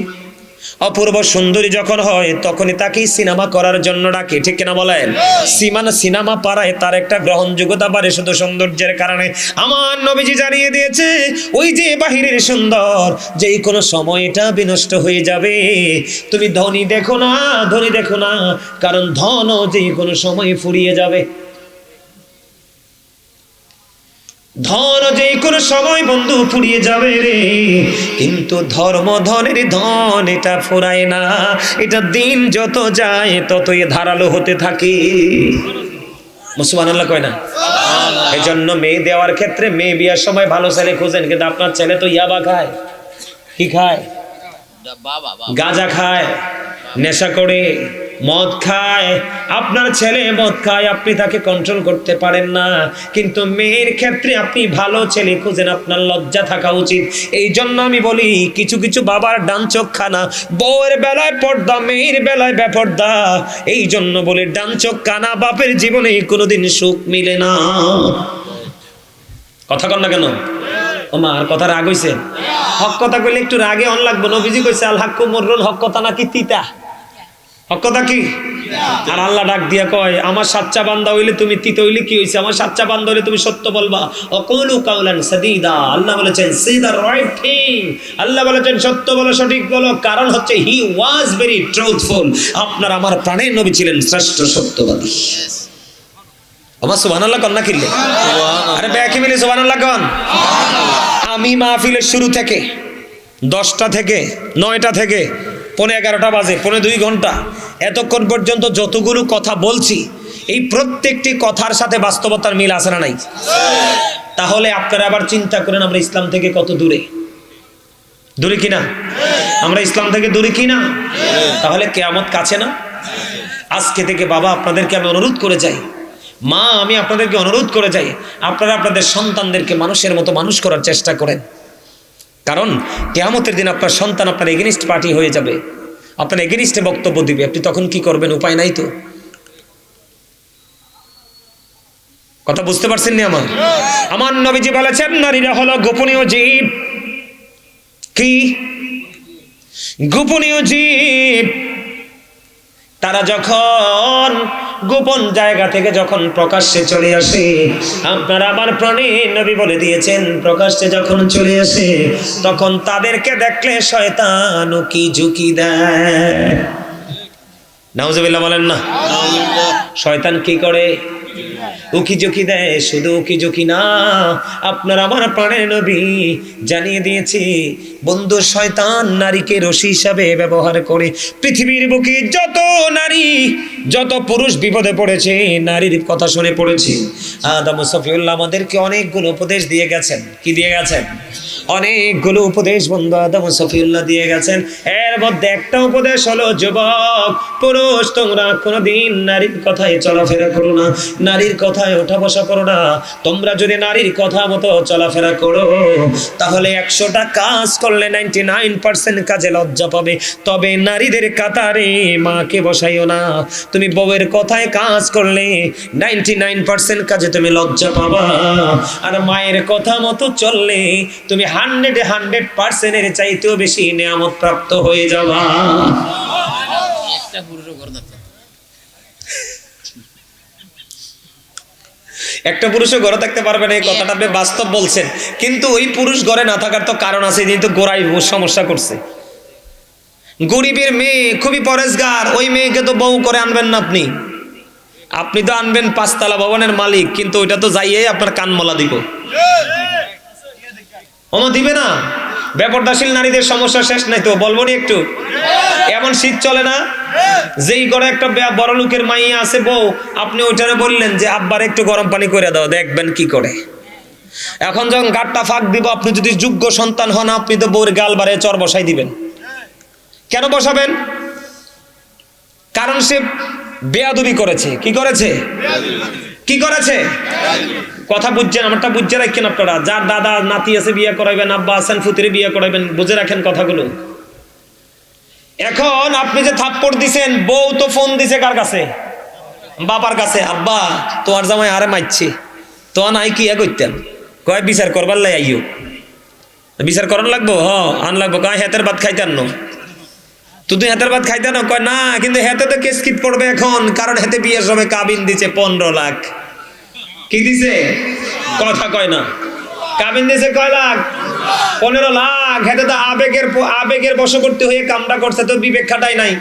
অপূর্ব সুন্দরী যখন হয় তখনই তাকেই সিনেমা করার জন্য ডাকে, ঠিক কিনা বলেন? সিনেমা পাড়ায় তার একটা গ্রহণযোগ্যতা বাড়ে শুধু সৌন্দর্যের কারণে। আমার নবীজি জানিয়ে দিয়েছে ওই যে বাহিরের সুন্দর যেই কোনো সময় এটা বিনষ্ট হয়ে যাবে। তুমি ধনী দেখো না, ধনী দেখো না, কারণ ধনও যেই কোনো সময় ফুরিয়ে যাবে। ধন যে কোনো সময় বন্ধু ফুরিয়ে যাবে রে, কিন্তু ধর্ম ধনের ধন এটা ফুরায় না, এটা দিন যত যায় ততই ধারালো হতে থাকে। সুবহানাল্লাহ কয় না? এই জন্য মেয়ে দেওয়ার ক্ষেত্রে মেয়ে বিয়ার সময় ভালো ছেলে খুঁজেন, কিন্তু আপনার ছেলে তো ইয়াবা খায়। কি খায়? গাঁজা খায়, নেশা করে, মদ খায়। আপনার ছেলে মদ খায়, আপনি তাকে কন্ট্রোল করতে পারেন না, কিন্তু মেয়ের ক্ষেত্রে আপনি ভালো ছেলে খুঁজেন, আপনার লজ্জা থাকা উচিত। এই জন্য আমি বলি কিছু কিছু বাবার ডান চোখ খানা, বউয়ের বেলায় পর্দা, মেয়ের বেলায় বেপর্দা। এই জন্য বলি ডান চোখ কানা বাপের জীবনে কোনোদিন সুখ মিলে না। কথা কন না কেন? ও মা, আর কথা রাগ হইছে? হক কথা কইলে একটু রাগে অন লাগবো। নবীজি কইছে আল হাক্কু মুররুন, হক কথা নাকি তিতা। হক কথা কি? আর আল্লাহ ডাক দিয়া কয় আমার সাচ্চা বান্দা হইলে তুমি তিতা হইলে কি হইছে? আমার সাচ্চা বান্দা হইলে তুমি সত্য বলবা। অকুলু কাউলান সাদীদা, আল্লাহ বলেছেন সে দা রাইট থিং। আল্লাহ বলেছেন সত্য বলো, সঠিক বলো, কারণ হচ্ছে হি ওয়াজ ভেরি ট্রুথফুল। আপনার আমার প্রাণের নবী ছিলেন শ্রেষ্ঠ সত্যবাদী। আমার সুবহানাল্লাহ কন না কিনলে? আরে ব্যাকে মিলে সুবহানাল্লাহ কন। আমি মাহফিলের শুরু থেকে 10টা থেকে 9টা থেকে 11:30 বাজে, 2.5 ঘন্টা, এতক্ষণ পর্যন্ত যতগুলো কথা বলছি এই প্রত্যেকটি কথার সাথে বাস্তবতার মিল আছে না নাই? তাহলে আপনারা আবার চিন্তা করেন আমরা ইসলাম থেকে কত দূরে, দূরে কিনা? আমরা ইসলাম থেকে দূরে কিনা? তাহলে কিয়ামত কাছে না? আজকে থেকে বাবা আপনাদেরকে আমি অনুরোধ করে যাই, মা আমি আপনাদেরকে অনুরোধ করে যাই, আপনারা আপনাদের সন্তানদেরকে মানুষের মতো মানুষ করার চেষ্টা করেন। কারণ কিয়ামতের দিন আপনার সন্তান আপনার এগেনিস্ট পার্টি হয়ে যাবে, আপনার এগেনিস্টে বক্তব্য দিবে, আপনি তখন কি করবেন? উপায় নাই তো। কথা বুঝতে পারছেন না? আমার নবীজি বলেছেন নারীরা হলো গোপনীয় জীব। কি গোপনীয় জীব? তারা যখন গোপন জায়গা থেকে যখন প্রকাশ্যে চলে আসে, আপনারা আমার প্রাণের নবী বলে দিয়েছেন প্রকাশ্যে যখন চলে আসে তখন তাদেরকে দেখলে শয়তান উকি ঝুঁকি দেয়। নাউজুবিল্লাহ বলেন না? শয়তান কি করে? উকি ঝুঁকি দেয়। শুধু উকি ঝুঁকি না, আপনার আমার প্রাণের নবী জানিয়ে দিয়েছি বন্ধু শয়তান নারীকে রশি হিসাবে ব্যবহার করে। পৃথিবীর বুকে যত নারী যত পুরুষ বিপদে পড়েছে নারীর কথা শুনে পড়েছে। আদম সফিউল্লাহ আমাদেরকে অনেকগুলো উপদেশ দিয়ে গেছেন। কি দিয়ে গেছেন? অনেকগুলো উপদেশ বন্ধু আদম সফিউল্লাহ দিয়ে গেছেন। এর মধ্যে একটা উপদেশ হলো, যুবক পুরুষ তোমরা কোনোদিন নারীর কথায় চলাফেরা করো না, নারীর কথায় ওঠা বসা করো না। তোমরা যদি নারীর কথা মতো চলাফেরা করো তাহলে 100টা কাজ করলে 99% কাজে লজ্জা পাবে। তবে নারীদের কাতারে মাকে বসাইও না। তুমি বউয়ের কথায় কাজ করলে 99% কাজে তুমি লজ্জা পাবা, আর মায়ের কথা মতো চললে তুমি 100% এর চাইতেও বেশি নিয়ামত প্রাপ্ত হয়ে যাবা। একটা পুরুষও করে না তো। একটা পুরুষও ঘরে থাকতে পারবে না, এই কথাটা আপনি বাস্তব বলছেন, কিন্তু ওই পুরুষ ঘরে না থাকার তো কারণ আছে, যিনি তো গোড়ায় সমস্যা করছে। গরিবের মেয়ে খুবই পরেশগার, ওই মেয়েকে তো বউ করে আনবেন না আপনি। আপনি তো আনবেন 5তলা ভবনের মালিক, কিন্তু ওইটা তো যাইয়ে আপনার কানমলা দিব। ওমা দিবে না। বেপরদাশীল নারীদের সমস্যা শেষ নাই তো, বলবো নি একটু? এমন শীত চলে না, যেই ঘরে একটা বড় লোকের মাইয়া আছে বউ, আপনি ওইটারে বললেন যে আব্বার একটু গরম পানি করে দাও, দেখবেন কি করে। এখন যখন গাটটা ফাঁক দিব, আপনি যদি যোগ্য সন্তান হন, আপনি তো বউর গাল বাড়ে চর বসাই দিবেন। কেন বসাবেন? কারণ সে বেয়াদবি করেছে। কি করেছে? কি করেছে? কথা বুঝছেন? আমারটা বুঝে রাখেন আপনারা। যার দাদা নাতি আছে বিয়ে করাইবেন, আব্বা আছেন ফুতিরে বিয়ে করাইবেন, বুঝে রাখেন কথাগুলো। এখন আপনি যে থাপ্পড় দিছেন, বউ তো ফোন দিছে কার কাছে? বাবার কাছে। আব্বা তোমার জামাই আরে মারছে, তোমার নাই কি করতেন? কয় বিচার করবার লাই আইও। বিচার করান লাগবো? আন লাগবো। কয় হেতের ভাত খাইতেন না? তুই হাতের ভাত খাইতে না? কয় না, কিন্তু হেতে তো কেসকিট পড়বে এখন, কারণ হেতে বিয়ের সময় কাবিন দিছে 15 লাখ। কি দিছে? কথা কয় না। কাবিন দিছে কয় লাখ? 15 লাখ। হেতে তো আবেগের বশবর্তী হয়ে কামটা করছে, তো বিবেক খাটাই নাই।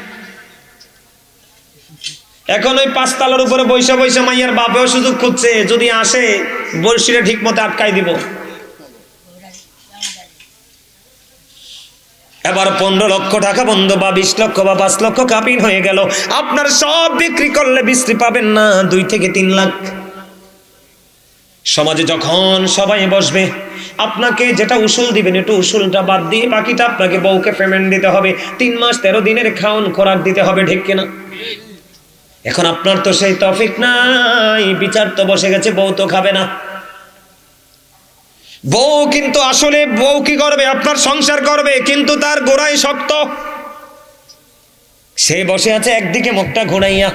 এখন ওই 5 তলার উপরে বৈশা বৈশা মাইয়ার বাপেও সুযোগ খুঁজছে, যদি আসে বর্ষিরে ঠিক মতো আটকাই দিব। এবার 15 লক্ষ টাকা বন্ধ, বা 20 লক্ষ বা 5 লক্ষ কাবিন হয়ে গেল। আপনার সব বিক্রি করলে বিশ্রী পাবেন না 2 থেকে 3 লাখ। সমাজে যখন সবাই বসবে, আপনাকে যেটা উসুল দিবেন একটু উসুলটা বাদ দিয়ে বাকিটা আপনাকে বউকে পেমেন্ট দিতে হবে। 3 মাস 13 দিনের খাওন খোরাক দিতে হবে, ঠিক কিনা? এখন আপনার তো সেই তৌফিক নাই, বিচার তো বসে গেছে, বউ তো খাবে না। বউ কিন্তু আসলে বউ কি করবে? আপনার সংসার করবে, কিন্তু তার গোড়াই শক্ত। সে বসে আছে একদিকে মুখটা ঘুরাইয়া।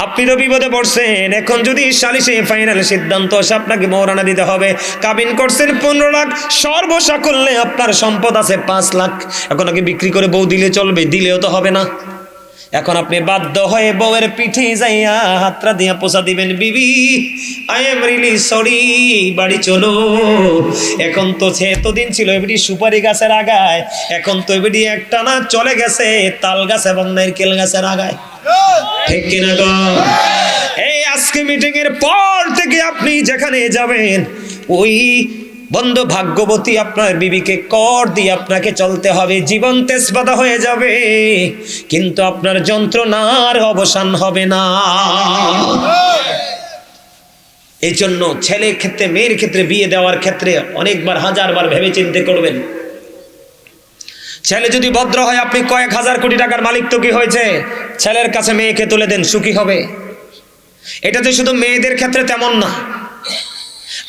আপনি তো বিপদে পড়ছেন। এখন যদি সালিশে ফাইনাল সিদ্ধান্ত আসে আপনাকে মওরানা দিতে হবে। কাবিন করছেন 15 লাখ, সর্বসা করলে আপনার সম্পদ আছে 5 লাখ। এখন আগে বিক্রি করে বউ দিলে চলবে? দিলেও তো হবে না। এখন আপনি বাধ্য হয়ে বউয়ের পিঠে যাইয়া হাতটা দিয়া পোষা দিবেন, বিবি আই এম রিয়েলি সরি, বাড়ি চলো। এখন তো সে এতদিন ছিল এবিডি সুপারি গাছের আগায়, এখন তো এবিডি একটা না চলে গেছে তাল গাছ এবং নারকেল গাছের আগায়, ঠিক কিনা গো? এই আজকে মিটিং এর পর থেকে আপনি যেখানে যাবেন, ওই বন্ধু ভাগ্যবতী আপনার বিবিকে কর দিয়ে আপনাকে চলতে হবে। জীবন তেজপাতা হয়ে যাবে, কিন্তু আপনার যন্ত্রণার অবসান হবে না। এই জন্য ছেলের ক্ষেত্রে মেয়ের ক্ষেত্রে বিয়ে দেওয়ার ক্ষেত্রে অনেকবার 1000 বার ভেবে চিন্তে করবেন। ছেলে যদি ভদ্র হয়, আপনি কয়েক হাজার কোটি টাকার মালিক তো কি হয়েছে? ছেলের কাছে মেয়েকে তুলে দেন, সুখী হবে। এটা যে শুধু মেয়েদের ক্ষেত্রে তেমন না।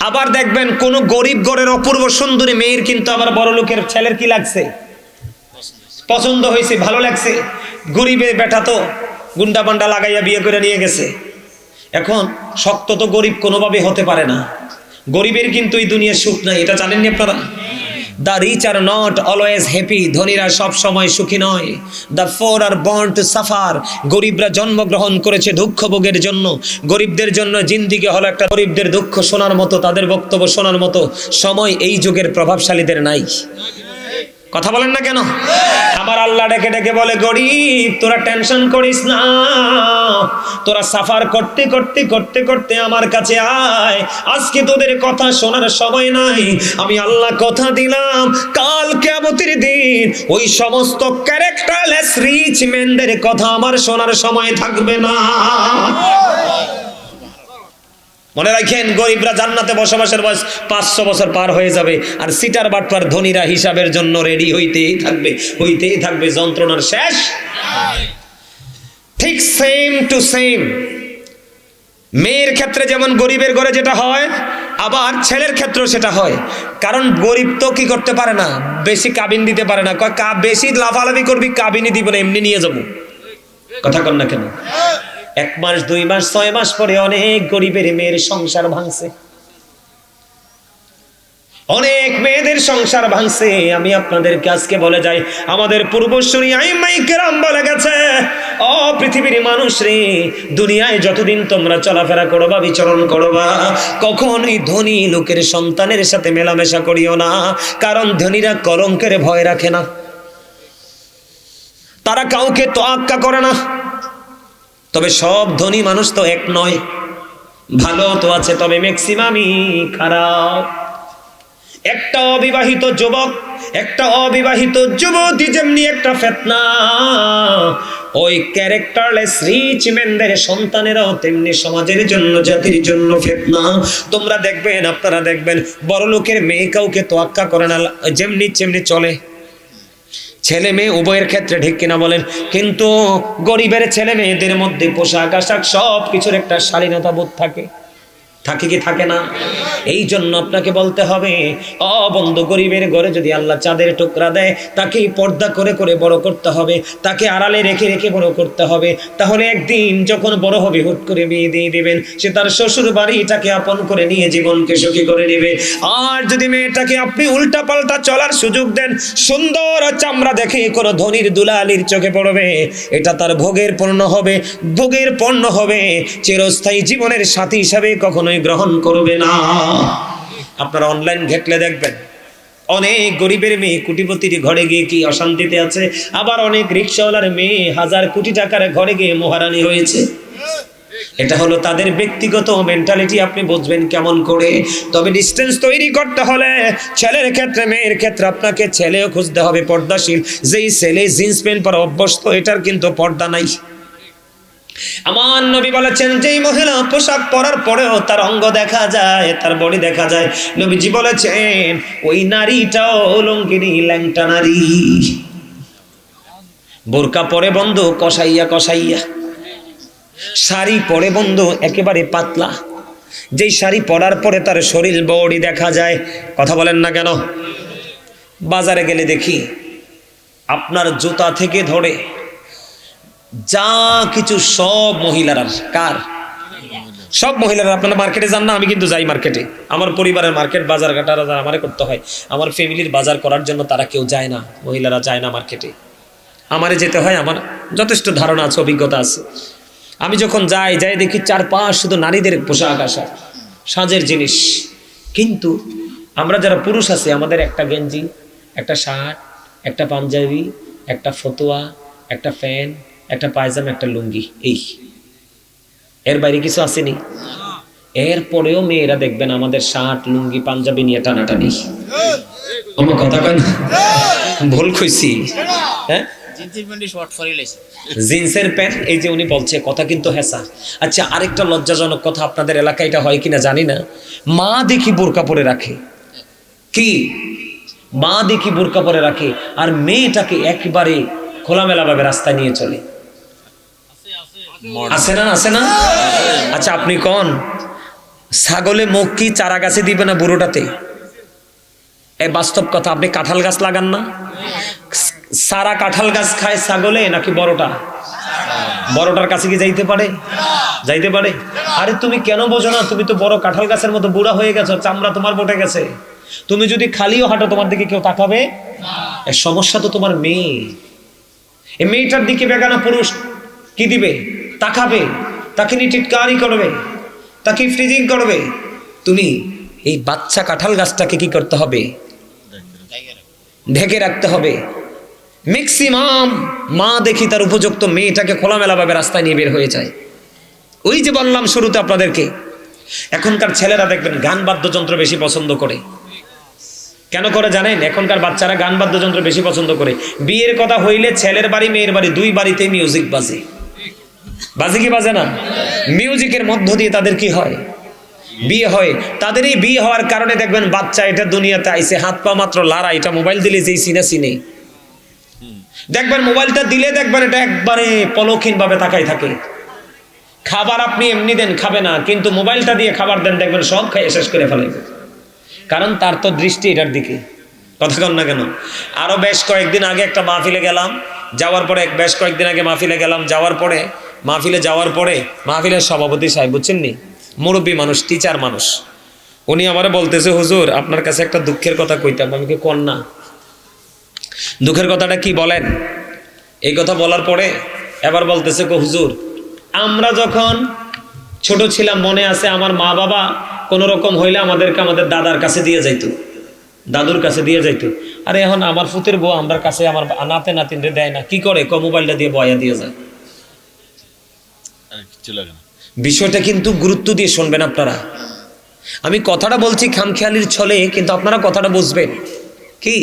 আবার দেখবেন কোন গরিব ঘরের অপূর্ব সুন্দরী মেয়ের কিন্তু আবার বড় লোকের ছেলের কি লাগছে? পছন্দ হয়েছে, ভালো লাগছে। গরিবের বেটা তো গুন্ডা বান্ডা লাগাইয়া বিয়ে করে নিয়ে গেছে। এখন শক্ত তো গরিব কোনোভাবে হতে পারে না। গরিবের কিন্তু এই দুনিয়ার সুখ নাই, এটা জানেননি আপনারা? The rich are not always happy. ধনীরা সব সময় সুখী নয়। The poor are born to suffer. গরিবরা জন্মগ্রহণ করেছে দুঃখ ভোগের জন্য। গরিবদের জন্য জিন্দিগি হলো একটা, গরিবদের দুঃখ শোনার মতো, তাদের বক্তব্য শোনার মতো সময় এই যুগের প্রভাবশালীদের নাই। কথা বলেন না কেন? আমার আল্লাহ ডেকে ডেকে বলে, গরিব তোরা টেনশন করিস না, তোরা সাফার করতে করতে করতে করতে আমার কাছে আয়, আজকে তোদের কথা শোনার সময় নাই। আমি আল্লাহ কথা দিলাম, কাল কিয়ামতের দিন ওই সমস্ত ক্যারেক্টারলেস রিচ ম্যানদের কথা আমার শোনার সময় থাকবে না। মনে রাখেন, গরিবরা জান্নাতে বসবাসের বয়স 500 বছর পার হয়ে যাবে, আর সিটার বাটপার ধনীরা হিসাবের জন্য রেডি হইতেই থাকবে, যন্ত্রণার শেষ। ঠিক সেম টু সেম মেয়ের ক্ষেত্রে যেমন গরিবের ঘরে যেটা হয়, আবার ছেলের ক্ষেত্রেও সেটা হয়। কারণ গরিব তো কি করতে পারে না, বেশি কাবিন দিতে পারে না, বেশি লাফালাফি করবি কাবিনই দিব না, এমনি নিয়ে যাবো। কথা কন না কেন? 1 মাস 2 মাস 6 মাস পরে অনেক গরিবের মেয়ের সংসার ভাঙছে, অনেক মেয়েদের সংসার ভাঙছে। আমি আপনাদেরকে আজকে বলে যাই, আমাদের পূর্বসূরি আইম্মায়ে কেরাম বলে গেছে, ও পৃথিবীর মানুষ রে, দুনিয়ায় যতদিন তোমরা চলাফেরা করবা, বিচরণ করবা, কখনোই ধনী লোকের সন্তানের সাথে মেলামেশা করিও না। কারণ ধনীরা কলঙ্কের ভয় রাখে না, তারা কাউকে তোয়াক্কা করে না। তবে সব ধনী মানুষ তো এক নয়, ভালো তো আছে, তবে ম্যাক্সিমামই খারাপ। একটা অবিবাহিত যুবক, একটা অবিবাহিত যুবতী যেমনি একটা ফিতনা, ওই ক্যারেক্টারলেস রিচ ম্যানদের সন্তানেরাও তেমনি সমাজের জন্য, জাতির জন্য ফিতনা। তোমরা দেখবেন, আপনারা দেখবেন, বড় লোকের মেয়ে কাউকে তোয়াক্কা করে না, যেমনি তেমনি চলে। ছেলে মেয়ে উভয়ের ক্ষেত্রে, ঠিক কিনা বলেন? কিন্তু গরিবের ছেলে মেয়েদের মধ্যে পোশাক আশাক সব কিছুর একটা শালীনতা বোধ থাকে, থাকে কি থাকে না? এই জন্য আপনাকে বলতে হবে, বন্ধু, গরিবের ঘরে যদি আল্লাহ চাঁদের টুকরা দেয়, তাকে পর্দা করে করে বড় করতে হবে, তাকে আড়ালে রেখে রেখে বড় করতে হবে। তাহলে একদিন যখন বড় হবে, হুট করে বিয়ে দিয়ে দিবেন, সে তার শ্বশুর বাড়িটাকে আপন করে নিয়ে জীবনকে সুখী করে নেবে। আর যদি মেয়েটাকে আপনি উল্টা পাল্টা চলার সুযোগ দেন, সুন্দর চামড়া দেখে কোনো ধনীর দুলালির চোখে পড়বে, এটা তার ভোগের পণ্য হবে, ভোগের পণ্য হবে, চিরস্থায়ী জীবনের সাথী হিসাবে কখনোই গ্রহণ করবে না। আপনারা অনলাইন ঘেটলে দেখবেন, অনেক গরিবের মেয়ে কোটিপতির ঘরে গিয়ে কি অশান্তিতে আছে, আবার অনেক রিকশাওয়ালার মেয়ে 1000 কোটি টাকার ঘরে গিয়ে মহারানী হয়েছে। এটা হলো তাদের ব্যক্তিগত মেন্টালিটি, আপনি বুঝবেন কেমন করে। তবে ডিস্টেন্স তৈরি করতে হলে ছেলের ক্ষেত্রে, মেয়ের ক্ষেত্রে আপনাকে ছেলেও খুঁজতে হবে পর্দাশীল। যেই ছেলে জিন্স প্যান্ট পরা অভ্যস্ত, এটার কিন্তু পর্দা নাই। আমার নবী বলেছেন, যেই মহিলা পোশাক পরার পরেও তার অঙ্গ দেখা যায়, তার বডি দেখা যায়, নবীজি বলেছেন ওই নারীটাও লঙ্কিনী, ল্যাংটা নারী। বোরকা পরে বন্ধু কসাইয়া কসাইয়া, শাড়ি পরে বন্ধু একেবারে পাতলা, যেই শাড়ি পরার পরে তার শরীর বডি দেখা যায়। কথা বলেন না কেন? বাজারে গেলে দেখি, আপনার জুতা থেকে ধরে যা কিছু সব মহিলারা। কার? সব মহিলারা। আপনারা মার্কেটে যান না? আমি কিন্তু যাই মার্কেটে, আমার পরিবারের মার্কেট, বাজার ঘাটারা আমারে করতে হয়। আমার ফ্যামিলির বাজার করার জন্য তারা কেউ যায় না, মহিলারা যায় না মার্কেটে, আমারে যেতে হয়। আমার যথেষ্ট ধারণা আছে, অভিজ্ঞতা আছে। আমি যখন যাই দেখি 4-5 শুধু নারীদের পোশাক আশাক, সাজের জিনিস। কিন্তু আমরা যারা পুরুষ আছি, আমাদের একটা গেঞ্জি, একটা শার্ট, একটা পাঞ্জাবি, একটা ফতুয়া, একটা ফ্যান, একটা পায়জামা, একটা লুঙ্গি, এই এর বাইরে কিছু আসেনি। এরপরেও মেয়েরা দেখবেন আমাদের শার্ট লুঙ্গি পাঞ্জাবি নিয়ে টানাটানি। আমার কথা কেন ভুল কইছি? হ্যাঁ, জিন্সের প্যান্ট, এই যে উনি বলছে কথা কিন্তু হেসা। আচ্ছা, আরেকটা লজ্জাজনক কথা, আপনাদের এলাকায় এটা হয় কিনা জানি না, মা দেখি বোরকা পরে রাখে। কি? মা দেখি বোরকা পরে রাখে, আর মেয়েটাকে একেবারে খোলামেলা ভাবে রাস্তায় নিয়ে চলে। আছে না? আছে না? আচ্ছা, আপনি কোন ছাগলে মুখ কি চারা গাছে দিবে না বুড়োটাতে? এই বাস্তব কথা। আপনি কাঁঠাল গাছ লাগান না? সারা কাঁঠাল গাছ খায় ছাগলে নাকি বড়টা? বড়টার কাছে কি যাইতে পারে? যাইতে পারে। আরে তুমি কেন বোঝো না? তুমি তো বড় কাঁঠাল গাছের মতো বুড়া হয়ে গেছো, চামড়া তোমার বটে গেছে। তুমি যদি খালিও হাঁটো, তোমার দিকে কেউ তাকাবে? সমস্যা তো তোমার মেয়ে। এই মেয়েটার দিকে বেগানা পুরুষ কি দিবে? তাকাবে, তাকে নিয়ে টিটকারি করবে, তাকে ফ্রিজিং করবে। তুমি এই বাচ্চা কাঁঠাল গাছটাকে কি করতে হবে? ঢেকে রাখতে হবে। ম্যাক্সিমাম মা দেখি তার উপযুক্ত মেয়েটাকে খোলামেলাভাবে রাস্তায় নিয়ে বের হয়ে যায়। ওই যে বললাম শুরুতে আপনাদেরকে, এখনকার ছেলেরা দেখবেন গান বাদ্যযন্ত্র বেশি পছন্দ করে। কেন করে জানেন? এখনকার বাচ্চারা গান বাদ্যযন্ত্র বেশি পছন্দ করে। বিয়ের কথা হইলে ছেলের বাড়ি মেয়ের বাড়ি দুই বাড়িতেই মিউজিক বাজে। বাজে কি বাজে না? মিউজিকের মধ্য দিয়ে তাদের কি হয়? বিয়ে হয়। তাদের এই বিয়ে হওয়ার কারণে দেখবেন বাচ্চা এটা দুনিয়াতে আইছে, হাত পা মাত্র লাড়া, এটা মোবাইল দিলে যেই চিনে দেখবেন, মোবাইলটা দিলে দেখবেন এটা একবারে পলকহীন ভাবে তাকাই থাকে। খাবার আপনি এমনি দেন খাবে না, কিন্তু মোবাইলটা দিয়ে খাবার দেন দেখবেন সব খাইয়ে শেষ করে ফেলাইবে, কারণ তার তো দৃষ্টি এটার দিকে। কথা কন না কেন? আরো বেশ কয়েকদিন আগে একটা মাহফিলে গেলাম, যাওয়ার পরে বেশ কয়েকদিন আগে মাহফিলে গেলাম, যাওয়ার পরে মাহফিলের সভাপতি সাহেব, বুঝছেন নি, মুরব্বী মানুষ, টিচার মানুষ, উনি আমারে বলতেছে, হুজুর আপনার কাছে একটা দুঃখের কথা কইতাম। আমি কি কন না? দুঃখের কথাটা কি বলেন? এই কথা বলার পরে এবার বলতেছে, হুজুর আমরা যখন ছোট ছিলাম মনে আছে, আমার মা বাবা কোনো রকম হইলে আমাদেরকে আমাদের দাদার কাছে দিয়ে যাইতো, দাদুর কাছে দিয়ে যাইতো। আরে এখন আমার ফুতের বউ আমার কাছে আমার নাতে নাতিনরে দেয় না, কি করে? মোবাইলটা দিয়ে বয়া দিয়ে যায়। বিষয়টা কিন্তু গুরুত্ব দিয়ে শুনবেন আপনারা। আমি কথাটা বলছি খামখেয়ালির ছলে, কিন্তু আপনারা কথাটা বুঝবেন। কি,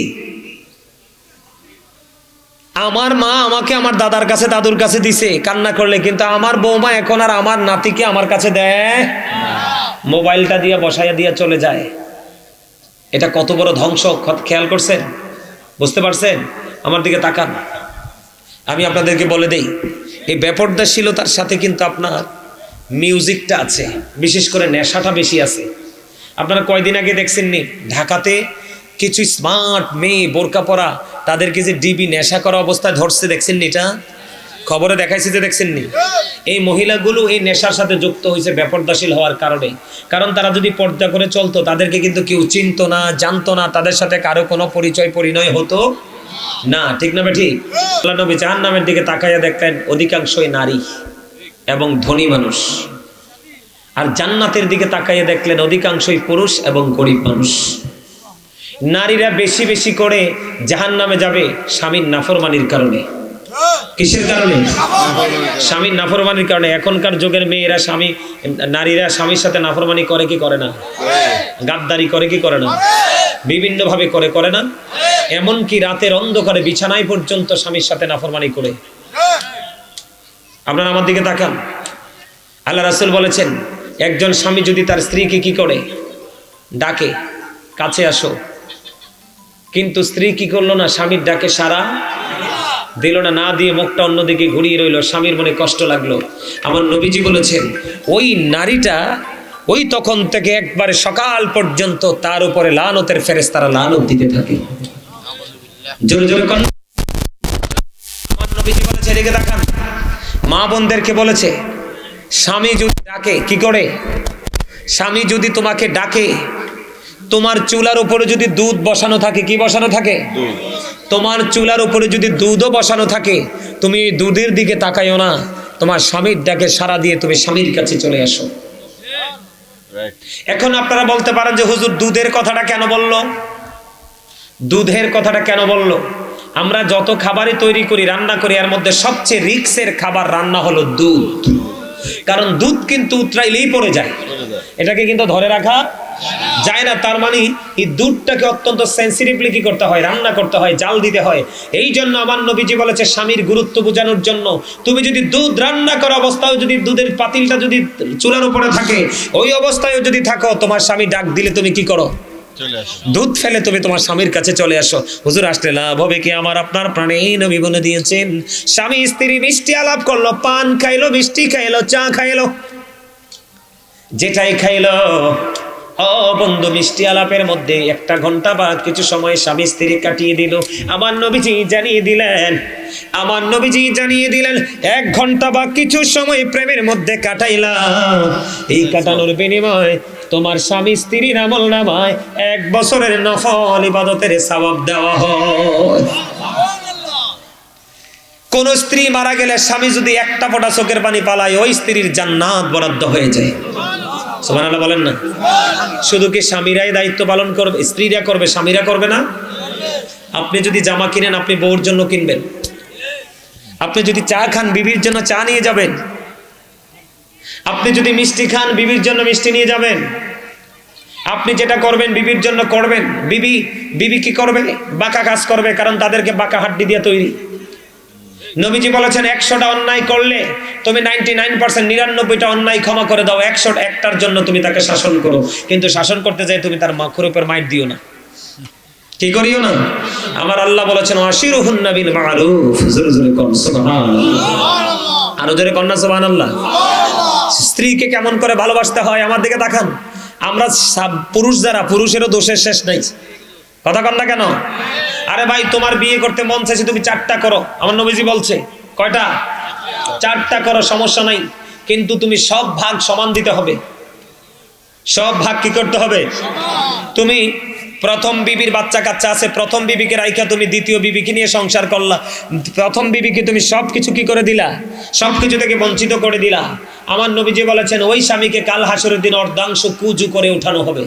আমার মা আমাকে আমার দাদার কাছে দাদুর কাছে দিছে কান্না করলে, কিন্তু আমার বৌমা এখন আর আমার নাতিকে আমার কাছে দেয়, মোবাইলটা দিয়ে বসাইয়া দিয়ে চলে যায়। এটা কত বড় ধ্বংস, খেয়াল করছেন? বুঝতে পারছেন? আমার দিকে তাকান। আমি আপনাদেরকে বলে দেই, এই বেপরদাশীলতার সাথে কিন্তু আপনার মিউজিকটা আছে, বিশেষ করে নেশাটা বেশি আছে। আপনারা কয়দিন আগে দেখছেননি ঢাকাতে কিছু স্মার্ট মেয়ে বোরকা পরা, তাদেরকে যে ডিবি নেশা করা অবস্থায় ধরছে, দেখছেননি? এটা খবরে দেখাইছে যে, দেখছেননি? এই মহিলাগুলো এই নেশার সাথে যুক্ত হয়েছে বেপরদাশীল হওয়ার কারণে। কারণ তারা যদি পর্দা করে চলতো, তাদেরকে কিন্তু কেউ চিনতো না, জানতো না, তাদের সাথে কারো কোনো পরিচয় হতো না। ঠিক না ঠিক? আল্লাহ নবী জাহান্নামের দিকে তাকাইয়া দেখতেন অধিকাংশই নারী এবং ধনী মানুষ, আর জান্নাতের দিকে তাকাইয়া দেখলেন অধিকাংশই পুরুষ এবং গরিব মানুষ। নারীরা বেশি বেশি করে জাহান্নামে যাবে স্বামীর নাফরমানির কারণে। কিসের কারণে? স্বামীর নাফরমানির কারণে। এখনকার যুগের মেয়েরা নারীরা স্বামীর সাথে নাফরমানি করে কি করে না? গাদ্দারি করে কি করে না? বিভিন্ন ভাবে করে না? এমনকি রাতের অন্ধকারে বিছানায় পর্যন্ত স্বামীর সাথে নাফরমানি করে। আপনারা আমার দিকে তাকান। আল্লাহ রাসূল বলেছেন, একজন স্বামী যদি তার স্ত্রীকে কি করে? ডাকে, কাছে আসো, কিন্তু স্ত্রী কি করলো না? স্বামীর ডাকে সাড়া দিল না, না দিয়ে মুখটা অন্যদিকে ঘুরিয়ে রইল। স্বামীর মনে কষ্ট লাগলো। আমার নবীজি বলেছেন, ওই নারীটা ওই তখন থেকে একবারে সকাল পর্যন্ত তার উপরে লানতের ফেরেশতারা লানত দিতে থাকে। জোরে জোরে কোন? আমার নবীজি বলেছে, এদিকে তাকান, মা বোনদেরকে বলেছে, স্বামী যদি ডাকে কি করে? স্বামী যদি তোমাকে ডাকে, তোমার চুলার উপরে যদি দুধ বসানো থাকে, কি বসানো থাকে? তোমার চুলার উপরে যদি দুধও বসানো থাকে, তুমি দুধের দিকে তাকাইও না, তোমার স্বামীর ডাকে সাড়া দিয়ে তুমি স্বামীর কাছে চলে আসো। এখন আপনারা বলতে পারেন যে, হুজুর দুধের কথাটা কেন বললো? দুধের কথাটা কেন বললো? আমরা যত খাবারই তৈরি করি, রান্না করি, এর মধ্যে সবচেয়ে রিস্কের খাবার রান্না হলো দুধ। কারণ দুধ কিন্তু উতরাইলেই পড়ে যায়, এটাকে কিন্তু ধরে রাখা যায় না। তার মানে এই দুধটাকে অত্যন্ত সেন্সিটিভলি কি করতে হয়? রান্না করতে হয়, জাল দিতে হয়। এই জন্য আমার নবীজি বলেছে, স্বামীর গুরুত্ব বোঝানোর জন্য, তুমি যদি দুধ রান্না করা অবস্থায় যদি দুধের পাতিলটা যদি চুলার উপরে থাকে, ওই অবস্থায় যদি থাকো, তোমার স্বামী ডাক দিলে তুমি কি করো? দুধ ফেলে তুমি তোমার স্বামীর কাছে চলে আসো। হুজুর আসলে লাভ হবে কি? আমার আপনার প্রাণে নবী বলে দিয়েছেন, স্বামী স্ত্রী মিষ্টি আলাপ করলো, পান খাইলো, মিষ্টি খাইলো, চা খাইলো, যেটাই খাইলো, ও বন্ধু, মিষ্টি আলাপের মধ্যে 1 ঘন্টা বা কিছু সময় স্বামী স্ত্রী কাটিয়ে দিল। আমার নবীজি জানিয়ে দিলেন 1 ঘন্টা বা কিছু সময় প্রেমের মধ্যে কাটাইলাম, এই কাটানোর বিনিময়ে তোমার স্বামী স্ত্রীর আমল নামায় 1 বছরের নফল ইবাদতের সওয়াব দেওয়া হয়। কোন স্ত্রী মারা গেলে স্বামী যদি একটা ফোঁটা চোখের পানি পালায়, ওই স্ত্রীর জান্নাত বরাদ্দ হয়ে যায়। সুবহানাল্লাহ বলেন না? শুধু কি স্বামীরাই দায়িত্ব পালন করবে? স্ত্রীরা করবে, স্বামীরা করবে না? আপনি যদি জামা কিনেন আপনি বউর জন্য কিনবেন, আপনি যদি চা খান বিবির জন্য চা নিয়ে যাবেন, আপনি যদি মিষ্টি খান বিবির জন্য মিষ্টি নিয়ে যাবেন, আপনি যেটা করবেন বিবির জন্য করবেন। বিবি কি করবে? বাঁকা কাজ করবে, কারণ তাদেরকে বাঁকা হাড্ডি দিয়ে তৈরি। নবীজি বলেছেন 100টা অন্যায় করলে তুমি 99% 99টা অন্যায় ক্ষমা করে দাও, 101টার জন্য তুমি তাকে শাসন করো, কিন্তু শাসন করতে যাই তুমি তার মাখুর উপর মাইট দিও না, কি করিও না। আমার আল্লাহ বলেছেন আশিরুহুন্না বিল মারুফ, জোরে জোরে কোন সুবহানাল্লাহ, আরো জোরে কোন সুবহানাল্লাহ। স্ত্রীকে কেমন করে ভালোবাসতে হয় আমার দিকে তাকান। আমরা পুরুষ যারা, পুরুষেরও দোষের শেষ নাই, কথা কন না কেন? আরে ভাই তোমার বিয়ে করতে মন চাইছে তুমি 4টা করো, আমার নবীজি বলছে কয়টা? 4টা করো, সমস্যা নাই, কিন্তু তুমি সব ভাগ সমান দিতে হবে। সব ভাগ কি করতে হবে? তুমি প্রথম বিবির বাচ্চা কাচ্চা আছে, প্রথম বিবিকে রাইখা তুমি দ্বিতীয় বিবিকে নিয়ে সংসার করলা, প্রথম বিবিকে তুমি সবকিছু কি করে দিলা? সবকিছু থেকে বঞ্চিত করে দিলা। আমার নবীজি বলেছেন ওই স্বামীকে কাল হাসরের দিন অর্ধাংশ কুজু করে উঠানো হবে।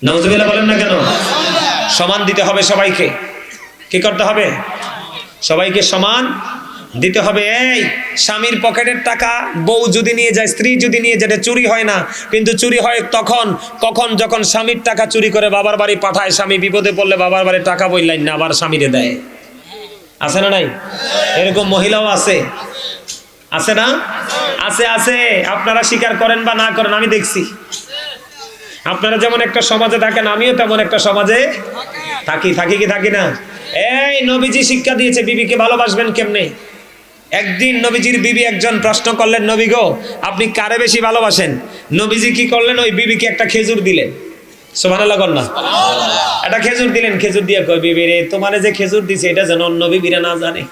নাউজুবিল্লাহ বলেন না কেন? সমান দিতে হবে সবাইকে। কি করতে হবে? সবাইকে সমান দিতে হবে। এই স্বামীর পকেটের টাকা বউ যদি নিয়ে যায়, স্ত্রী যদি নিয়ে যায়, চুরি হয় না, কিন্তু চুরি হয় কখন যখন স্বামীর টাকা চুরি করে বাবার বাড়ি পাঠায়, স্বামী বিপদে পড়লে বাবার বাড়ি টাকা বইলাই না আবার স্বামীরে দেয়। আছে না নাই? এরকম মহিলাও আছে, আছে না? আছে। আপনারা স্বীকার করেন বা না করেন, আমি দেখছি। আপনারা যেমন একটা সমাজে থাকেন, আমিও তেমন একটা সমাজে থাকি কি থাকি না? এই নবীজি শিক্ষা দিয়েছে বিবিকে ভালোবাসবেন কেমনে। একদিন নবীজির বিবি একজন প্রশ্ন করলেন, নবী গো আপনি কারে বেশি ভালোবাসেন? নবীজি কি করলেন? ওই বিবিকে একটা খেজুর দিলেন। সুবহানাল্লাহ বল না। একটা খেজুর দিলেন, খেজুর দিয়ে কই বিবি রে তোমারে যে খেজুর দিছে এটা যেন অন্য বিবিরা না জানে।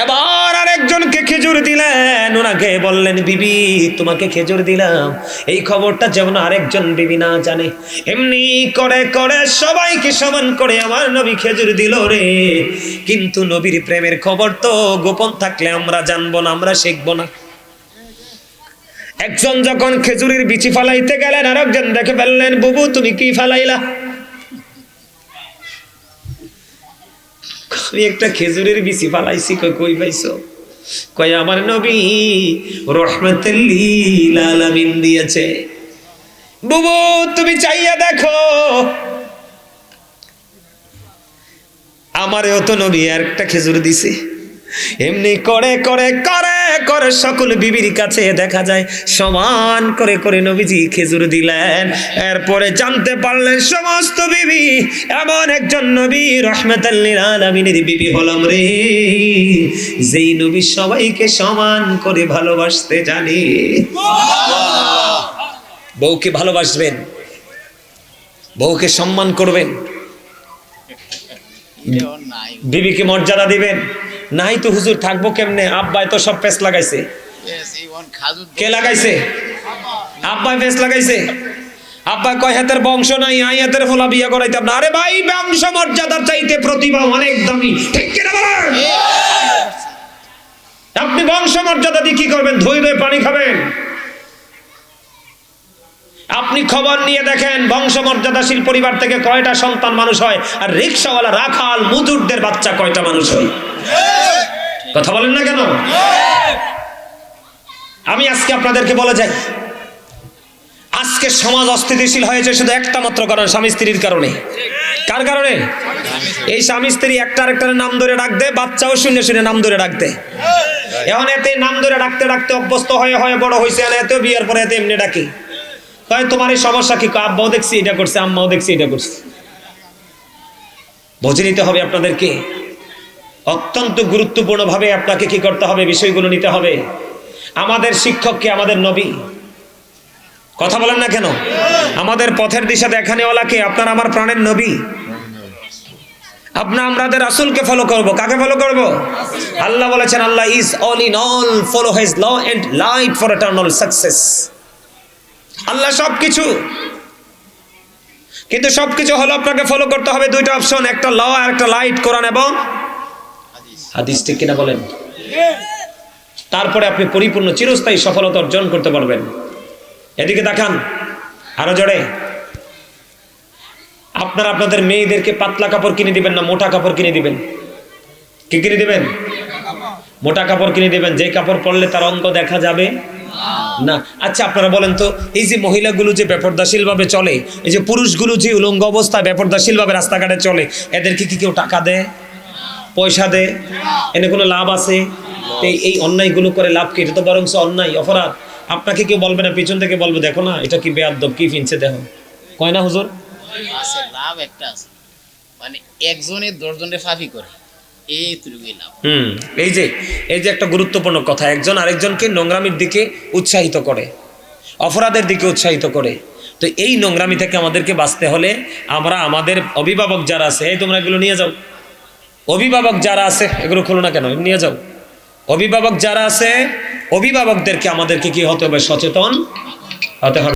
এবার আরেকজনকে খেজুর দিলেন, ওনাকে বললেন বিবি তোমাকে খেজুর দিলাম, এই খবরটা যেমন আরেকজন বিবি না জানে। এমনি করে করে সবাইকে সমান করে আমার নবী খেজুর দিল রে। কিন্তু নবীর প্রেমের খবর তো গোপন থাকলে আমরা জানবো না, আমরা শিখবো না। একজন যখন খেজুরের বিচি ফালাইতে গেলেন, আরেকজন দেখে ফেললেন বুবু তুমি কি ফালাইলা? আমি একটা খেজুরের বিচি ফালাইছি। কই পাইছো? কই আমার নবী রহমাতুল লিল আলামিন দিয়েছে। বুবু তুমি চাইয়া দেখো, আমারেও তো নবী আর একটা খেজুর দিছে। এমনি করে করে করে করে সকল বিবির কাছে দেখা যায় সমান করে করে নবীজি খেজুর দিলেন। এরপরে জানতে পারলেন সমস্ত বিবি এমন একজন নবী রহমাতুল লিল আলামিনের বিবি হলাম রে, যেই নবী সবাইকে সমান করে ভালোবাসতে জানে। বউকে ভালোবাসবেন, বউকে সম্মান করবেন, বিবিকে মর্যাদা দিবেন। নাই তো হুজুর থাকবো কেমনে? আব্বাই তো সব পেস লাগাইছে। কে লাগাইছে? আব্বাই পেস লাগাইছে। আব্বা কয় হাতের বংশ নাই, আই হাতের ফলা বিয়ে করাইতাম না। আরে ভাই বংশ মর্যাদার চাইতে প্রতিভা অনেক দামি, ঠিক কিনা বলেন? আপনি বংশ মর্যাদা দিয়ে কি করবেন? ধুই ধুই পানি খাবেন? আপনি খবর নিয়ে দেখেন বংশমর্যাদাশীল পরিবার থেকে কয়টা সন্তান মানুষ হয়, আর রিকশাওয়ালা রাখাল মুজুরদের বাচ্চা কয়টা মানুষ হয়? কথা বলেন না কেন? আমি আজকে আপনাদেরকে বলে যাই, আজকে সমাজ অস্থিতিশীল হয়েছে শুধু একটা মাত্র কারণ, স্বামী স্ত্রীর কারণে। কার কারণে? এই স্বামী স্ত্রী একটা আরেকটার নাম ধরে ডাকতে, বাচ্চাও শুনে শুনে নাম ধরে ডাকতে। এখন এতে নাম ধরে ডাকতে ডাকতে অভ্যস্ত হয়ে হয়ে বড় হয়েছে, এত বিয়ের পরে এতে এমনি ডাকি। তোমার এই সমস্যা কি? আব্বাও দেখছি এটা করছে, আম্মাও দেখছি এটা করছে। বুঝে নিতে হবে আপনাদেরকে, অত্যন্ত গুরুত্বপূর্ণ ভাবে আপনাকে কি করতে হবে? বিষয়গুলো নিতে হবে। আমাদের শিক্ষককে আমাদের নবী। কথা বলেন না কেন? আমাদের পথের দিশা দেখানেওয়ালাকে আপনার আমার প্রাণের নবী। আমাদের রাসূলকে ফলো করব। কাকে ফলো করব? আল্লাহ বলেছেন আল্লাহ is all in all, follow his law and light for eternal success. আল্লাহ সবকিছু, কিন্তু সবকিছু হলো আপনাকে ফলো করতে হবে দুইটা অপশন, একটা ল আর একটা লাইট, কোরআন এবং হাদিস, ঠিক কিনা বলেন? তারপরে আপনি পরিপূর্ণ চিরস্থায়ী সফলতা অর্জন করতে পারবেন। এদিকে দেখান আরো জোরে। আপনারা আপনাদের মেয়েদেরকে পাতলা কাপড় কিনে দিবেন না মোটা কাপড় কিনে দিবেন? কি কিনে দিবেন? মোটা কাপড় কিনে দিবেন, যে কাপড় পরলে তার অঙ্গ দেখা যাবে না। আচ্ছা আপনারা বলেন তো, এই যে মহিলাগুলো যে বেপরদাশীল ভাবে চলে, এই যে পুরুষগুলো যে উলঙ্গ অবস্থায় বেপরদাশীল ভাবে রাস্তাঘাটে চলে, এদেরকে কি কেউ টাকা দেয়, পয়সা দেয়? এনে কোনো লাভ আছে? এই অন্যায়গুলো করে লাভ কি? এটা তো বরং অন্যায়, অপরাধ। আপনাকে কেউ বলবে না, পিছন থেকে বলবে দেখো না এটা কি বেয়াদব, কি ফিনছে দেখো, কয় না হুজুর? আছে লাভ একটা আছে, মানে একজনের 10 জনের ফাঁকি করে, এইটুকুই লাভ। এই যে একটা গুরুত্বপূর্ণ কথা, একজন আরেকজনকে নোংরামির দিকে উৎসাহিত করে, অপরাধের দিকে উৎসাহিত করে। তো এই নোংরামি থেকে আমাদেরকে বাঁচতে হলে আমরা আমাদের অভিভাবক যারা আছে, এই তোমরা এগুলো নিয়ে যাও, অভিভাবক যারা আছে এগুলো খোলো না কেন, নিয়ে যাও। অভিভাবক যারা আছে, অভিভাবকদেরকে আমাদেরকে কি হতে হবে? সচেতন হতে হবে।